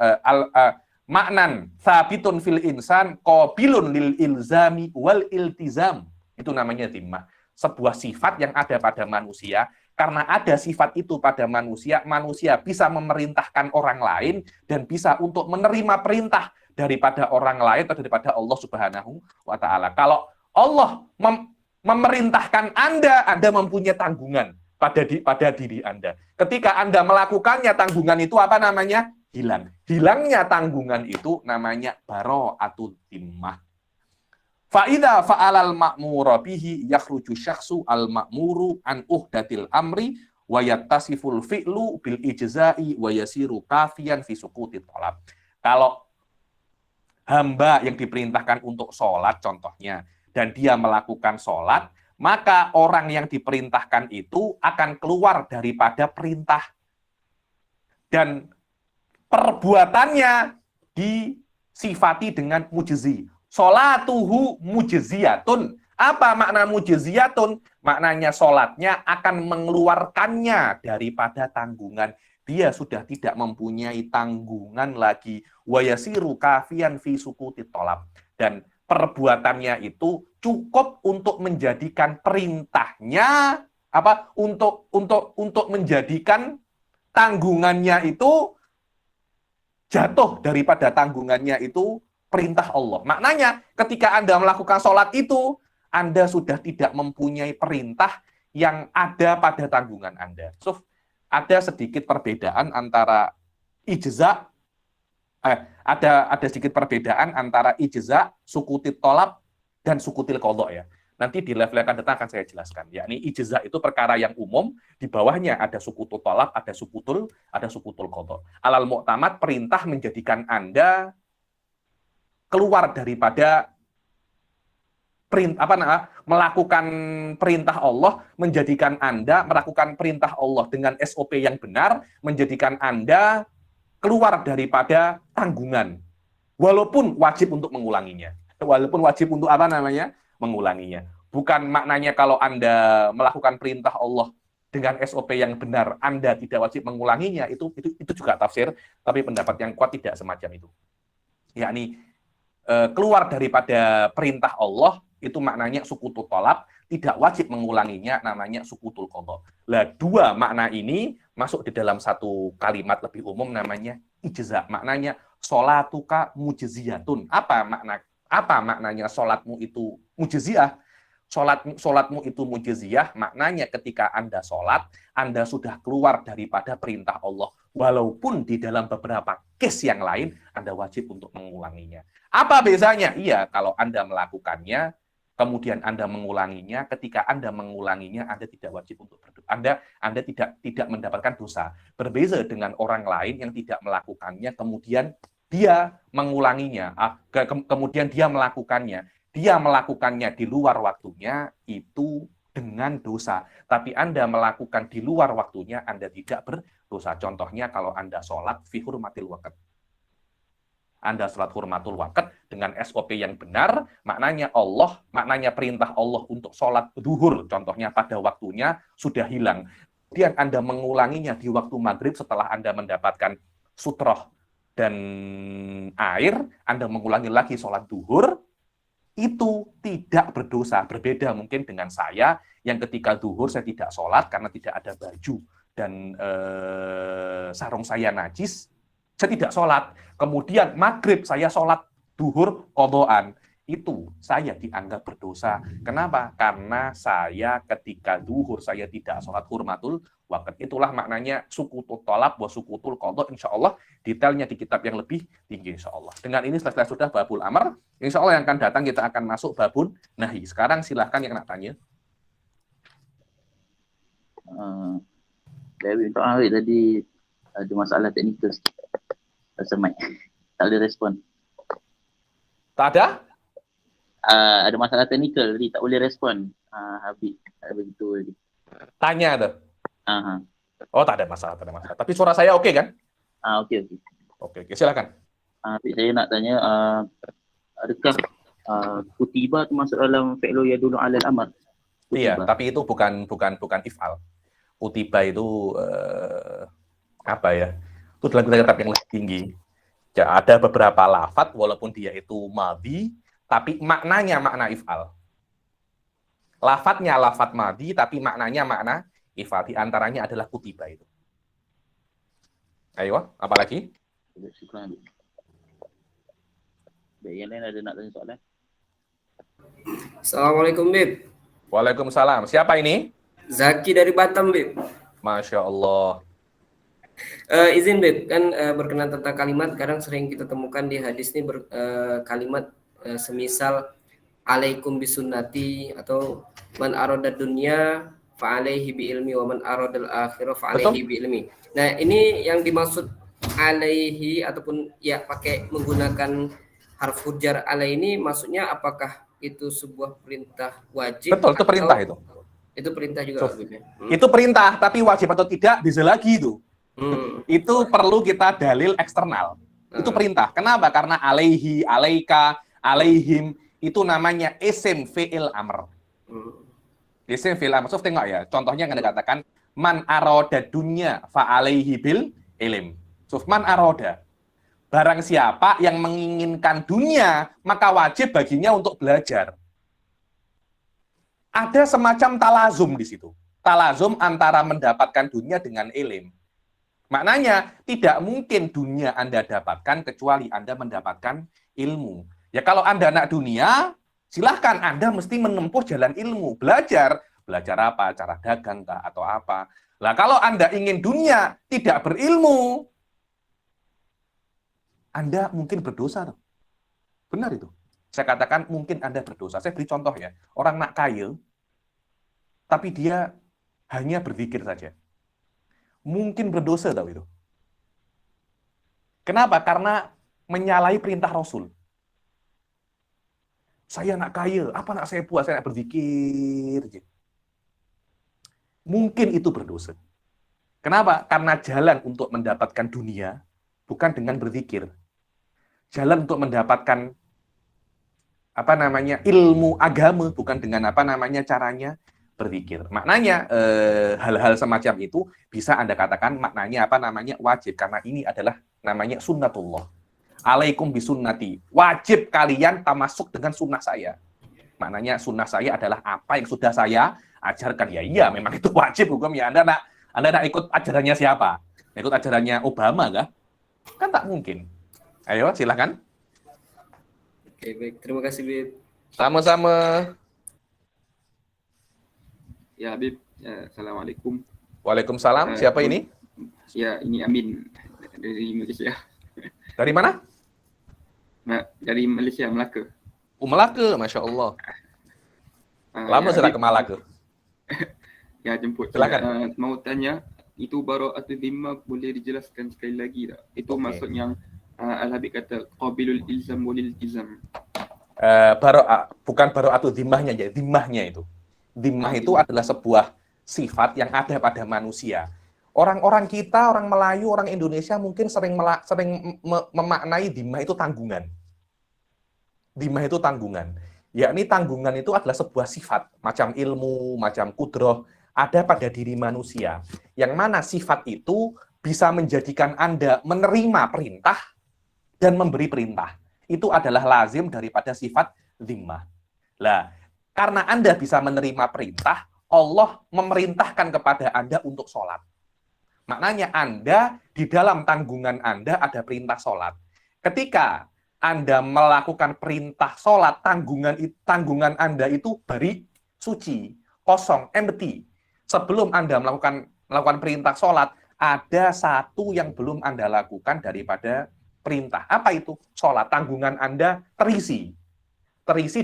B: maknan sabitun fil insan qabilun lil ilzami wal iltizam. Itu namanya dhimmah. Sebuah sifat yang ada pada manusia. Karena ada sifat itu pada manusia, manusia bisa memerintahkan orang lain dan bisa untuk menerima perintah daripada orang lain atau daripada Allah Subhanahu wa Ta'ala. Kalau Allah memerintahkan Anda mempunyai tanggungan pada diri Anda. Ketika Anda melakukannya, tanggungan itu apa namanya? Hilang. Hilangnya tanggungan itu namanya bara'atud dhimmah. Fa'idha fa'alal ma'mura bihi yakhruju syakhsu al-ma'muru an uhdatil amri wa yattasiful fi'lu bil ijza'i wa yasiru kafiyan fi suqutit talab. Kalau hamba yang diperintahkan untuk sholat contohnya, dan dia melakukan sholat, maka orang yang diperintahkan itu akan keluar daripada perintah. Dan perbuatannya disifati dengan mujzi. Sholatuhu mujziyatun. Apa makna mujziyatun? Maknanya sholatnya akan mengeluarkannya daripada tanggungan. Dia sudah tidak mempunyai tanggungan lagi. Wa yasiru kafiyan fi suqutit talab. Dan perbuatannya itu cukup untuk menjadikan perintahnya apa? Untuk menjadikan tanggungannya itu jatuh daripada tanggungannya itu perintah Allah. Maknanya ketika Anda melakukan sholat itu, Anda sudah tidak mempunyai perintah yang ada pada tanggungan Anda. So, ada sedikit perbedaan antara ijza, ada sedikit perbedaan antara ijza, sukutit tolab, dan sukutil qadha ya. Nanti di level yang akan datang akan saya jelaskan. Yakni ijza itu perkara yang umum, di bawahnya ada sukutul tolab, ada sukutul qadha. Alal mu'tamad, perintah menjadikan Anda keluar daripada melakukan perintah Allah, menjadikan Anda melakukan perintah Allah dengan SOP yang benar, menjadikan Anda keluar daripada tanggungan. Walaupun wajib untuk mengulanginya. Walaupun wajib untuk mengulanginya. Bukan maknanya kalau Anda melakukan perintah Allah dengan SOP yang benar, Anda tidak wajib mengulanginya, itu juga tafsir, tapi pendapat yang kuat tidak semacam itu. Yakni keluar daripada perintah Allah, itu maknanya sukutul tolab, tidak wajib mengulanginya, namanya sukutul qadha. Lah, dua makna ini masuk di dalam satu kalimat lebih umum namanya ijza. Maknanya sholatuka mujziyatun. Apa maknanya sholatmu itu mujziyah? Sholatmu itu mujziyah, maknanya ketika Anda sholat, Anda sudah keluar daripada perintah Allah. Walaupun di dalam beberapa case yang lain, Anda wajib untuk mengulanginya. Apa bezanya? Iya, kalau Anda melakukannya, kemudian Anda mengulanginya, ketika Anda mengulanginya, Anda tidak wajib untuk berdoa. Anda tidak mendapatkan dosa. Berbeza dengan orang lain yang tidak melakukannya, kemudian dia mengulanginya, kemudian dia melakukannya. Dia melakukannya di luar waktunya, itu dengan dosa. Tapi Anda melakukan di luar waktunya, Anda tidak berdosa. Contohnya kalau Anda sholat fi hurmatil waqt. Anda sholat hurmatul waqt dengan SOP yang benar, maknanya perintah Allah untuk sholat duhur, contohnya pada waktunya sudah hilang. Kemudian Anda mengulanginya di waktu maghrib setelah Anda mendapatkan sutroh dan air, Anda mengulangi lagi sholat duhur, itu tidak berdosa. Berbeda mungkin dengan saya yang ketika duhur saya tidak sholat karena tidak ada baju dan sarung saya najis, saya tidak sholat. Kemudian maghrib saya sholat duhur qadhaan, itu saya dianggap berdosa. Kenapa? Karena saya ketika duhur saya tidak sholat hurmatul waqt. Itulah maknanya sukutul tolab wa sukutul qadha. Insya Allah detailnya di kitab yang lebih tinggi insya Allah. Dengan ini selesai sudah babul amr. Insya Allah yang akan datang kita akan masuk babun nahi. Sekarang silahkan yang nak tanya.
A: Dari Pak Awik tadi ada masalah teknikal pasal mic. Tak boleh respon.
B: Tak ada?
A: Ada masalah teknikal tadi tak boleh respon. Habis begitu tadi.
B: Tanya tu. Oh, tak ada masalah. Tapi suara saya oke kan?
A: Okey.
B: Oke, silakan.
A: Saya nak tanya, adakah kutiba tu masuk dalam fi'lu yadullu 'alal amr?
B: Iya, tapi itu bukan if'al. Kutiba itu apa ya? Itu dalam kitab yang lebih tinggi. Ya, ada beberapa lafadz walaupun dia itu madhi, tapi maknanya makna if'al. Lafadznya lafadz madhi, tapi maknanya makna if'al. Di antaranya adalah kutiba itu. Ayo, apa lagi?
A: Syukran. Baik, yang lain ada nak tanya soalan?
C: Assalamualaikum, Bib.
B: Waalaikumsalam. Siapa ini?
C: Zaki dari Batam, Bib.
B: Masya Allah.
C: Izin, Bib, kan berkenaan tentang kalimat, kadang sering kita temukan di hadis ini kalimat semisal alaikum bisunnati atau man arada dunya fa alaihi bi ilmi wa man arada al-akhirah fa alaihi bi ilmi. Nah, ini yang dimaksud alaihi ataupun ya pakai menggunakan harfu jar alai ini maksudnya apakah itu sebuah perintah wajib?
B: Betul, itu perintah itu.
C: Itu perintah juga.
B: Itu perintah, tapi wajib atau tidak bisa lagi itu. Itu perlu kita dalil eksternal. Itu perintah. Kenapa? Karena alaihi, alaika, alaihim itu namanya isim fi'il amr. Isim fi'il amr. So, tengok ya, contohnya yang Anda katakan man aroda dunya fa alaihi bil ilm. So, man aroda. Barang siapa yang menginginkan dunia, maka wajib baginya untuk belajar. Ada semacam talazum di situ. Talazum antara mendapatkan dunia dengan ilm. Maknanya, tidak mungkin dunia Anda dapatkan kecuali Anda mendapatkan ilmu. Ya kalau Anda nak dunia, Silahkan, Anda mesti menempuh jalan ilmu, belajar apa, cara dagang kah, atau apa. Lah kalau Anda ingin dunia tidak berilmu, Anda mungkin berdosa. Benar itu. Saya katakan mungkin Anda berdosa. Saya beri contoh ya. Orang nak kaya, tapi dia hanya berzikir saja. Mungkin berdosa tahu itu. Kenapa? Karena menyalahi perintah Rasul. Saya nak kaya, apa nak saya buat? Saya nak berzikir. Mungkin itu berdosa. Kenapa? Karena jalan untuk mendapatkan dunia bukan dengan berzikir. Jalan untuk mendapatkan ilmu agama bukan dengan caranya berzikir. Maknanya hal-hal semacam itu bisa Anda katakan maknanya wajib, karena ini adalah namanya sunnatullah. Alaikum bisunnati. Wajib kalian tamasuk dengan sunnah saya. Maknanya sunnah saya adalah apa yang sudah saya ajarkan. Ya iya, memang itu wajib hukumnya. Anda nak ikut ajarannya siapa? Ikut ajarannya Obama kah? Kan tak mungkin. Ayo, silakan.
C: Oke, baik. Terima kasih, Bib.
B: Sama-sama.
D: Ya, Habib. Ya, Assalamualaikum.
B: Waalaikumsalam. Siapa ini?
D: Ya, ini Amin dari Malaysia.
B: Dari mana?
D: Dari Malaysia, Melaka.
B: Melaka, Masya Allah. Lama
D: ya,
B: sudah
D: Habib,
B: ke Malaka.
D: Ya, jemput.
B: Silakan.
D: Mau tanya, itu bara'atul dhimma boleh dijelaskan sekali lagi tak? Itu
B: Oke.
D: maksud yang Al-Habib kata qabilul ilzam walil ilzam.
B: Bukan bara'atul dhimmahnya ya, dhimmahnya itu. Dhimmah itu adalah sebuah sifat yang ada pada manusia. Orang-orang kita, orang Melayu, orang Indonesia mungkin sering memaknai dhimmah itu tanggungan. Dhimmah itu tanggungan. Yakni tanggungan itu adalah sebuah sifat, macam ilmu, macam kudroh, ada pada diri manusia. Yang mana sifat itu bisa menjadikan Anda menerima perintah dan memberi perintah. Itu adalah lazim daripada sifat dhimmah. Lah, karena Anda bisa menerima perintah, Allah memerintahkan kepada Anda untuk sholat. Maknanya Anda, di dalam tanggungan Anda ada perintah sholat. Ketika Anda melakukan perintah sholat, tanggungan Anda itu bari, suci, kosong, empty. Sebelum Anda melakukan perintah sholat, ada satu yang belum Anda lakukan daripada perintah. Apa itu? Sholat. Tanggungan Anda terisi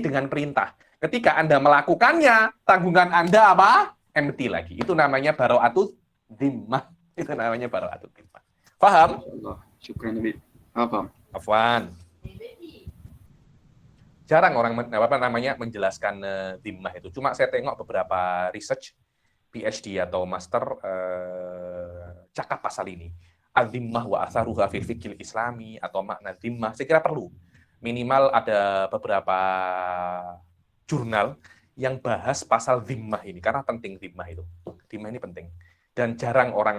B: dengan perintah. Ketika Anda melakukannya, tanggungan Anda apa? Empty lagi. Itu namanya bara'atul dhimmah. Itu namanya bara'atul dhimmah. Paham?
D: Insyaallah. Syukran, Habib. Paham.
B: Afwan. Jarang orang menjelaskan dhimmah itu. Cuma saya tengok beberapa research PhD atau master cakap pasal ini. Al-dhimmah wa atharuha fil fiqhil islami atau makna dhimmah. Saya kira perlu. Minimal ada beberapa jurnal yang bahas pasal dhimmah ini karena penting dhimmah itu. Dhimmah ini penting. Dan jarang orang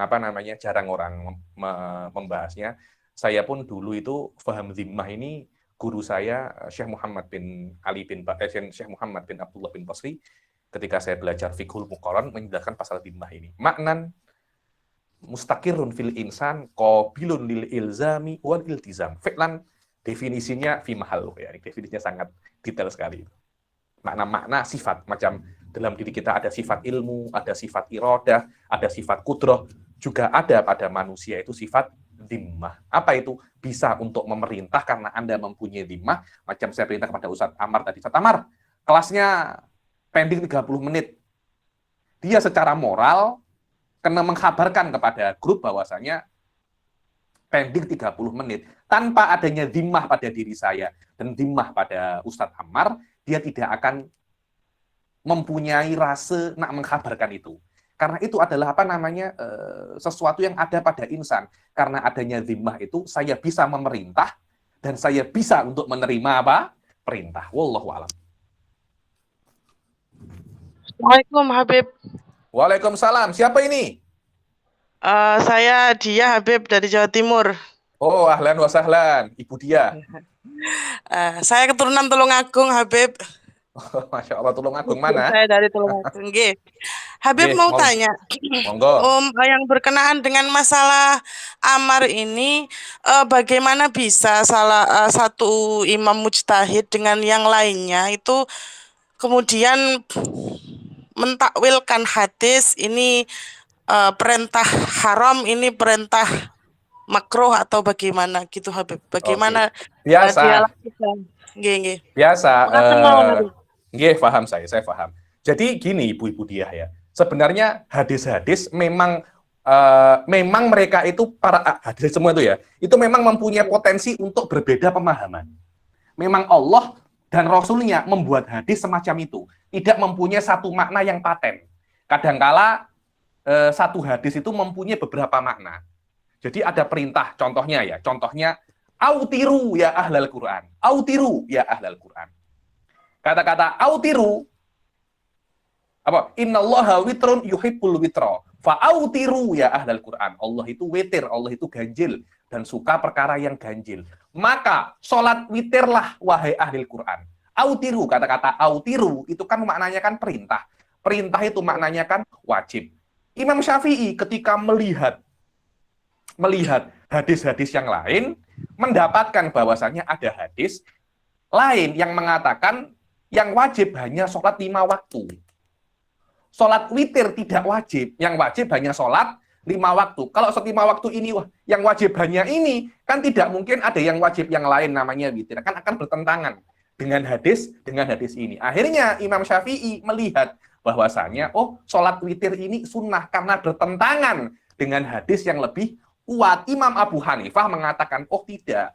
B: membahasnya. Saya pun dulu itu paham dhimmah ini guru saya Syekh Muhammad bin Abdullah bin Basri ketika saya belajar fiqhul muqarran menjelaskan pasal dhimmah ini. Maknan mustaqirrun fil insan qabilun lil ilzami wal iltizam. Fi'lan definisinya fi mahal ya. Definisinya sangat detail sekali. Makna-makna sifat macam dalam diri kita ada sifat ilmu, ada sifat iradah, ada sifat kudroh, juga ada pada manusia itu sifat dhimmah. Apa itu? Bisa untuk memerintah karena Anda mempunyai dhimmah, macam saya perintah kepada Ustadz Amar tadi. Ustadz Amar, kelasnya pending 30 menit. Dia secara moral kena mengkabarkan kepada grup bahwasanya pending 30 menit. Tanpa adanya dhimmah pada diri saya dan dhimmah pada Ustadz Ammar, dia tidak akan mempunyai rasa nak mengkabarkan itu. Karena itu adalah sesuatu yang ada pada insan. Karena adanya dhimmah itu, saya bisa memerintah dan saya bisa untuk menerima perintah. Wallahu a'lam.
E: Assalamualaikum Habib.
B: Waalaikumsalam. Siapa ini?
E: Saya Dia Habib dari Jawa Timur.
B: Oh, ahlan wa sahlan. Ibu Dia.
E: Saya keturunan Tulungagung Habib.
B: Masya Allah, Tulung Agung mana?
E: Saya dari Tulungagung. Nggih. Habib
B: Nggih,
E: mau tanya,
B: monggo.
E: yang berkenaan dengan masalah amar ini, bagaimana bisa satu imam mujtahid dengan yang lainnya itu kemudian mentakwilkan hadis ini perintah haram, ini perintah makruh atau bagaimana gitu Habib? Bagaimana dia
B: Biasa,
E: lakukan? Nggih, nggih.
B: biasa.
E: Makasih nuwun, Habib.
B: Nggih, paham saya paham. Jadi gini, Ibu-ibu Diah ya. Sebenarnya hadis-hadis memang mereka itu para hadis semua itu ya, itu memang mempunyai potensi untuk berbeda pemahaman. Memang Allah dan Rasulnya membuat hadis semacam itu, tidak mempunyai satu makna yang paten. Kadangkala satu hadis itu mempunyai beberapa makna. Jadi ada perintah, contohnya autiru ya ahlal Quran, autiru ya ahlal Quran. Kata-kata autiru apa? Innallaha witrun yuhibbul witra. Fa'autiru ya ahlal Quran. Allah itu witir, Allah itu ganjil dan suka perkara yang ganjil. Maka sholat witirlah wahai ahli Quran. Autiru, kata-kata autiru itu kan maknanya kan perintah. Perintah itu maknanya kan wajib. Imam Syafi'i ketika melihat hadis-hadis yang lain, mendapatkan bahwasannya ada hadis lain yang mengatakan yang wajib hanya sholat 5 waktu. Sholat witir tidak wajib, yang wajib hanya sholat 5 waktu. Kalau sholat 5 waktu ini, yang wajib hanya ini, kan tidak mungkin ada yang wajib yang lain namanya witir. Kan akan bertentangan dengan hadis ini. Akhirnya Imam Syafi'i melihat bahwasanya, sholat witir ini sunnah karena bertentangan dengan hadis yang lebih kuat. Imam Abu Hanifah mengatakan, tidak.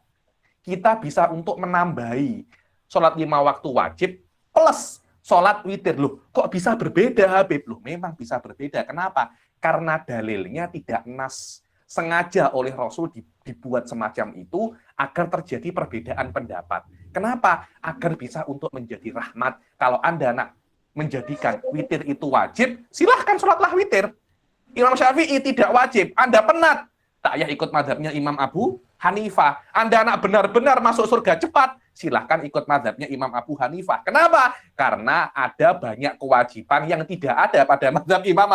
B: Kita bisa untuk menambahi sholat 5 waktu wajib plus sholat witir. Loh, kok bisa berbeda, Habib? Loh, memang bisa berbeda. Kenapa? Karena dalilnya tidak nas. Sengaja oleh Rasul dibuat semacam itu agar terjadi perbedaan pendapat. Kenapa? Agar bisa untuk menjadi rahmat. Kalau Anda nak menjadikan witir itu wajib, silahkan sholatlah witir. Imam Syafi'i tidak wajib. Anda penat, tak payah ikut mazhabnya Imam Abu Hanifah. Anda nak benar-benar masuk surga cepat, silahkan ikut mazhabnya Imam Abu Hanifah. Kenapa? Karena ada banyak kewajiban yang tidak ada pada mazhab Imam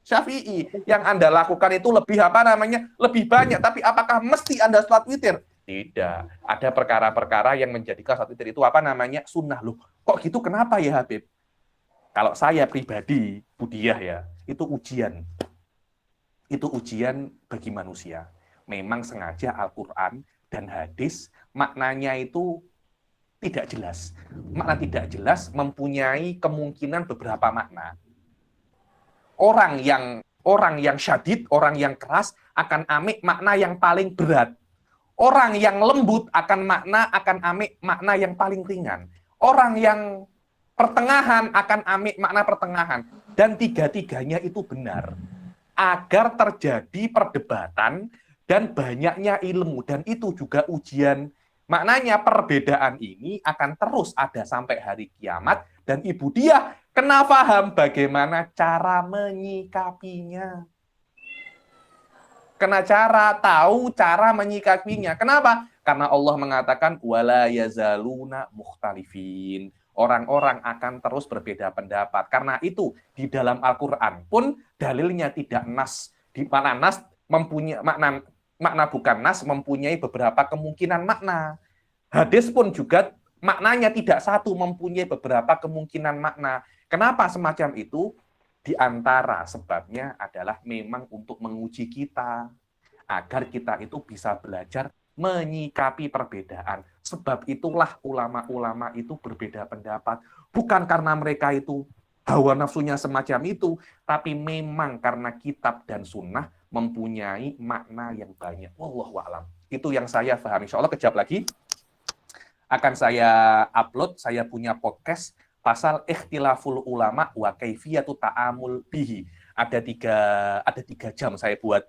B: Syafi'i. Yang Anda lakukan itu lebih banyak. Tapi apakah mesti Anda sholat witir? Tidak. Ada perkara-perkara yang menjadikan sholat witir itu sunnah. Loh, kok gitu kenapa ya, Habib? Kalau saya pribadi, Budiah ya, itu ujian. Itu ujian bagi manusia. Memang sengaja Al-Quran dan hadis maknanya itu tidak jelas. Makna tidak jelas mempunyai kemungkinan beberapa makna. Orang yang syadid, orang yang keras akan amik makna yang paling berat. Orang yang lembut akan amik makna yang paling ringan. Orang yang pertengahan akan amik makna pertengahan. Dan tiga-tiganya itu benar. Agar terjadi perdebatan dan banyaknya ilmu. Dan itu juga ujian. Maknanya perbedaan ini akan terus ada sampai hari kiamat. Dan Ibu Diah kena paham bagaimana cara menyikapinya. Kena tahu cara menyikapinya. Kenapa? Karena Allah mengatakan wala yazaluna mukhtalifin. Orang-orang akan terus berbeda pendapat. Karena itu di dalam Al-Qur'an pun dalilnya tidak nas. Di mana nas mempunyai makna bukan nas mempunyai beberapa kemungkinan makna. Hadis pun juga maknanya tidak satu, mempunyai beberapa kemungkinan makna. Kenapa semacam itu? Di antara sebabnya adalah memang untuk menguji kita, agar kita itu bisa belajar menyikapi perbedaan. Sebab itulah ulama-ulama itu berbeda pendapat. Bukan karena mereka itu hawa nafsunya semacam itu, tapi memang karena kitab dan sunnah mempunyai makna yang banyak. Wallahu a'lam. Itu yang saya pahami. Insya Allah kejap lagi akan saya upload, saya punya podcast pasal ikhtilaful ulama wa kaifiyatu ta'amul bihi. Ada tiga jam saya buat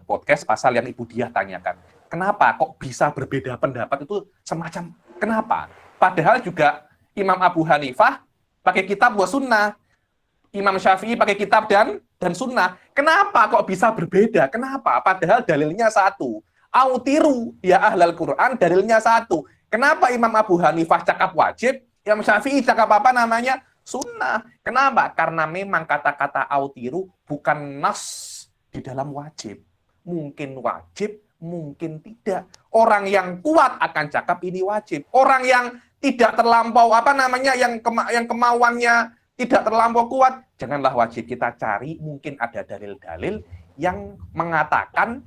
B: podcast pasal yang Ibu Diah tanyakan. Kenapa kok bisa berbeda pendapat itu semacam kenapa? Padahal juga Imam Abu Hanifah pakai kitab wa sunnah. Imam Syafi'i pakai kitab dan sunnah. Kenapa kok bisa berbeda? Kenapa? Padahal dalilnya satu. Autiru ya ahlal Quran, dalilnya satu. Kenapa Imam Abu Hanifah cakap wajib, Imam Syafi'i cakap apa namanya? Sunnah. Kenapa? Karena memang kata-kata autiru bukan nas di dalam wajib. Mungkin wajib, mungkin tidak. Orang yang kuat akan cakap ini wajib. Orang yang tidak terlampau apa namanya, yang kemauannya tidak terlampau kuat, janganlah wajib. Kita cari, mungkin ada dalil-dalil yang mengatakan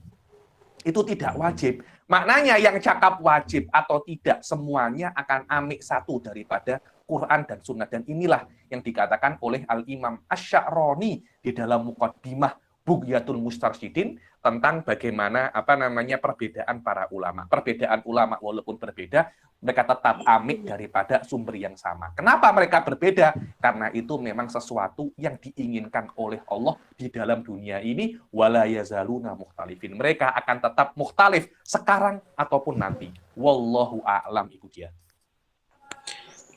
B: itu tidak wajib. Maknanya yang cakap wajib atau tidak semuanya akan amik satu daripada Quran dan Sunnah. Dan inilah yang dikatakan oleh Al-Imam Asy-Sya'rani di dalam Muqaddimah Bughyatul Mustarsyidin tentang bagaimana apa namanya perbedaan para ulama. Perbedaan ulama walaupun berbeda, mereka tetap amik daripada sumber yang sama. Kenapa mereka berbeda? Karena itu memang sesuatu yang diinginkan oleh Allah di dalam dunia ini. Wala yazaluna mukhtalifin. Mereka akan tetap mukhtalif sekarang ataupun nanti. Wallahu a'lam, itu dia.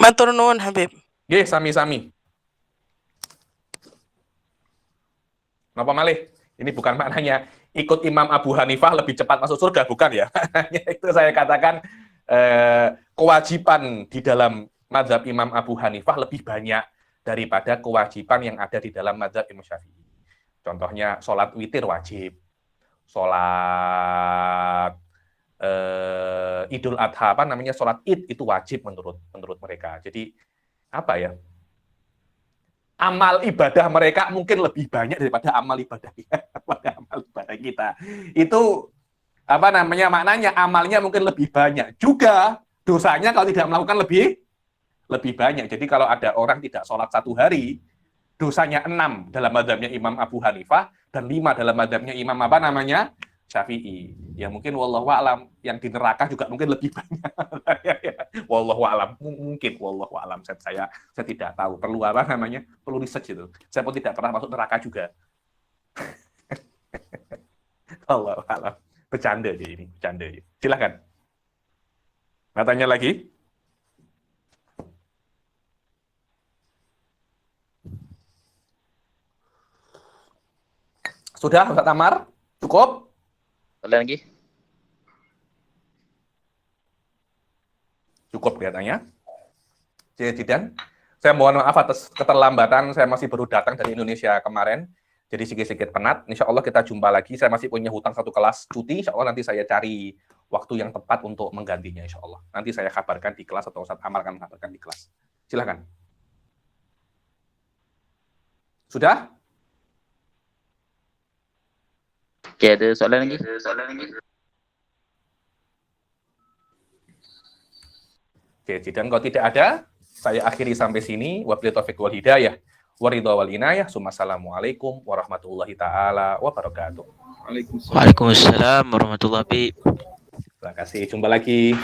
E: Matur nuwun Habib.
B: Nggih, sami-sami. Napa malih? Ini bukan maknanya ikut Imam Abu Hanifah lebih cepat masuk surga, bukan ya? Itu saya katakan kewajiban di dalam mazhab Imam Abu Hanifah lebih banyak daripada kewajiban yang ada di dalam mazhab Imam Syafi'i. Contohnya sholat witir wajib, sholat Idul Adha, apa namanya, sholat Id itu wajib menurut mereka. Jadi apa ya? Amal ibadah mereka mungkin lebih banyak daripada amal ibadah kita. Itu apa namanya, maknanya amalnya mungkin lebih banyak. Juga dosanya kalau tidak melakukan lebih banyak. Jadi kalau ada orang tidak sholat 1 hari, dosanya 6 dalam mazhabnya Imam Abu Hanifah dan 5 dalam mazhabnya Imam apa namanya? Syafi'i. Ya mungkin wallahu a'lam, yang di neraka juga mungkin lebih banyak. Wallahu a'lam, mungkin wallahu a'lam, saya tidak tahu, perlu apa namanya? Perlu research itu. Saya pun tidak pernah masuk neraka juga. Wallahu a'lam. Bercanda aja ini, bercanda aja. Silakan. Mau tanya lagi? Sudah, Ustaz Amar? Cukup?
A: Ada lagi?
B: Cukup kelihatannya. Jidan, saya mohon maaf atas keterlambatan, saya masih baru datang dari Indonesia kemarin, jadi sedikit-sedikit penat. Insya Allah kita jumpa lagi, saya masih punya hutang 1 kelas cuti, insya Allah nanti saya cari waktu yang tepat untuk menggantinya, insya Allah. Nanti saya kabarkan di kelas atau Ustaz Amar akan kabarkan di kelas. Silakan. Sudah?
A: Oke, ada soalan lagi?
B: Oke, Jidan, kalau tidak ada, saya akhiri sampai sini. Wabillahi taufiq wal hidayah. Waridha wal inayah. Assalamualaikum warahmatullahi taala wabarakatuh.
D: Waalaikumsalam.
F: Waalaikumsalam warahmatullahi wabarakatuh.
B: Terima kasih. Jumpa lagi.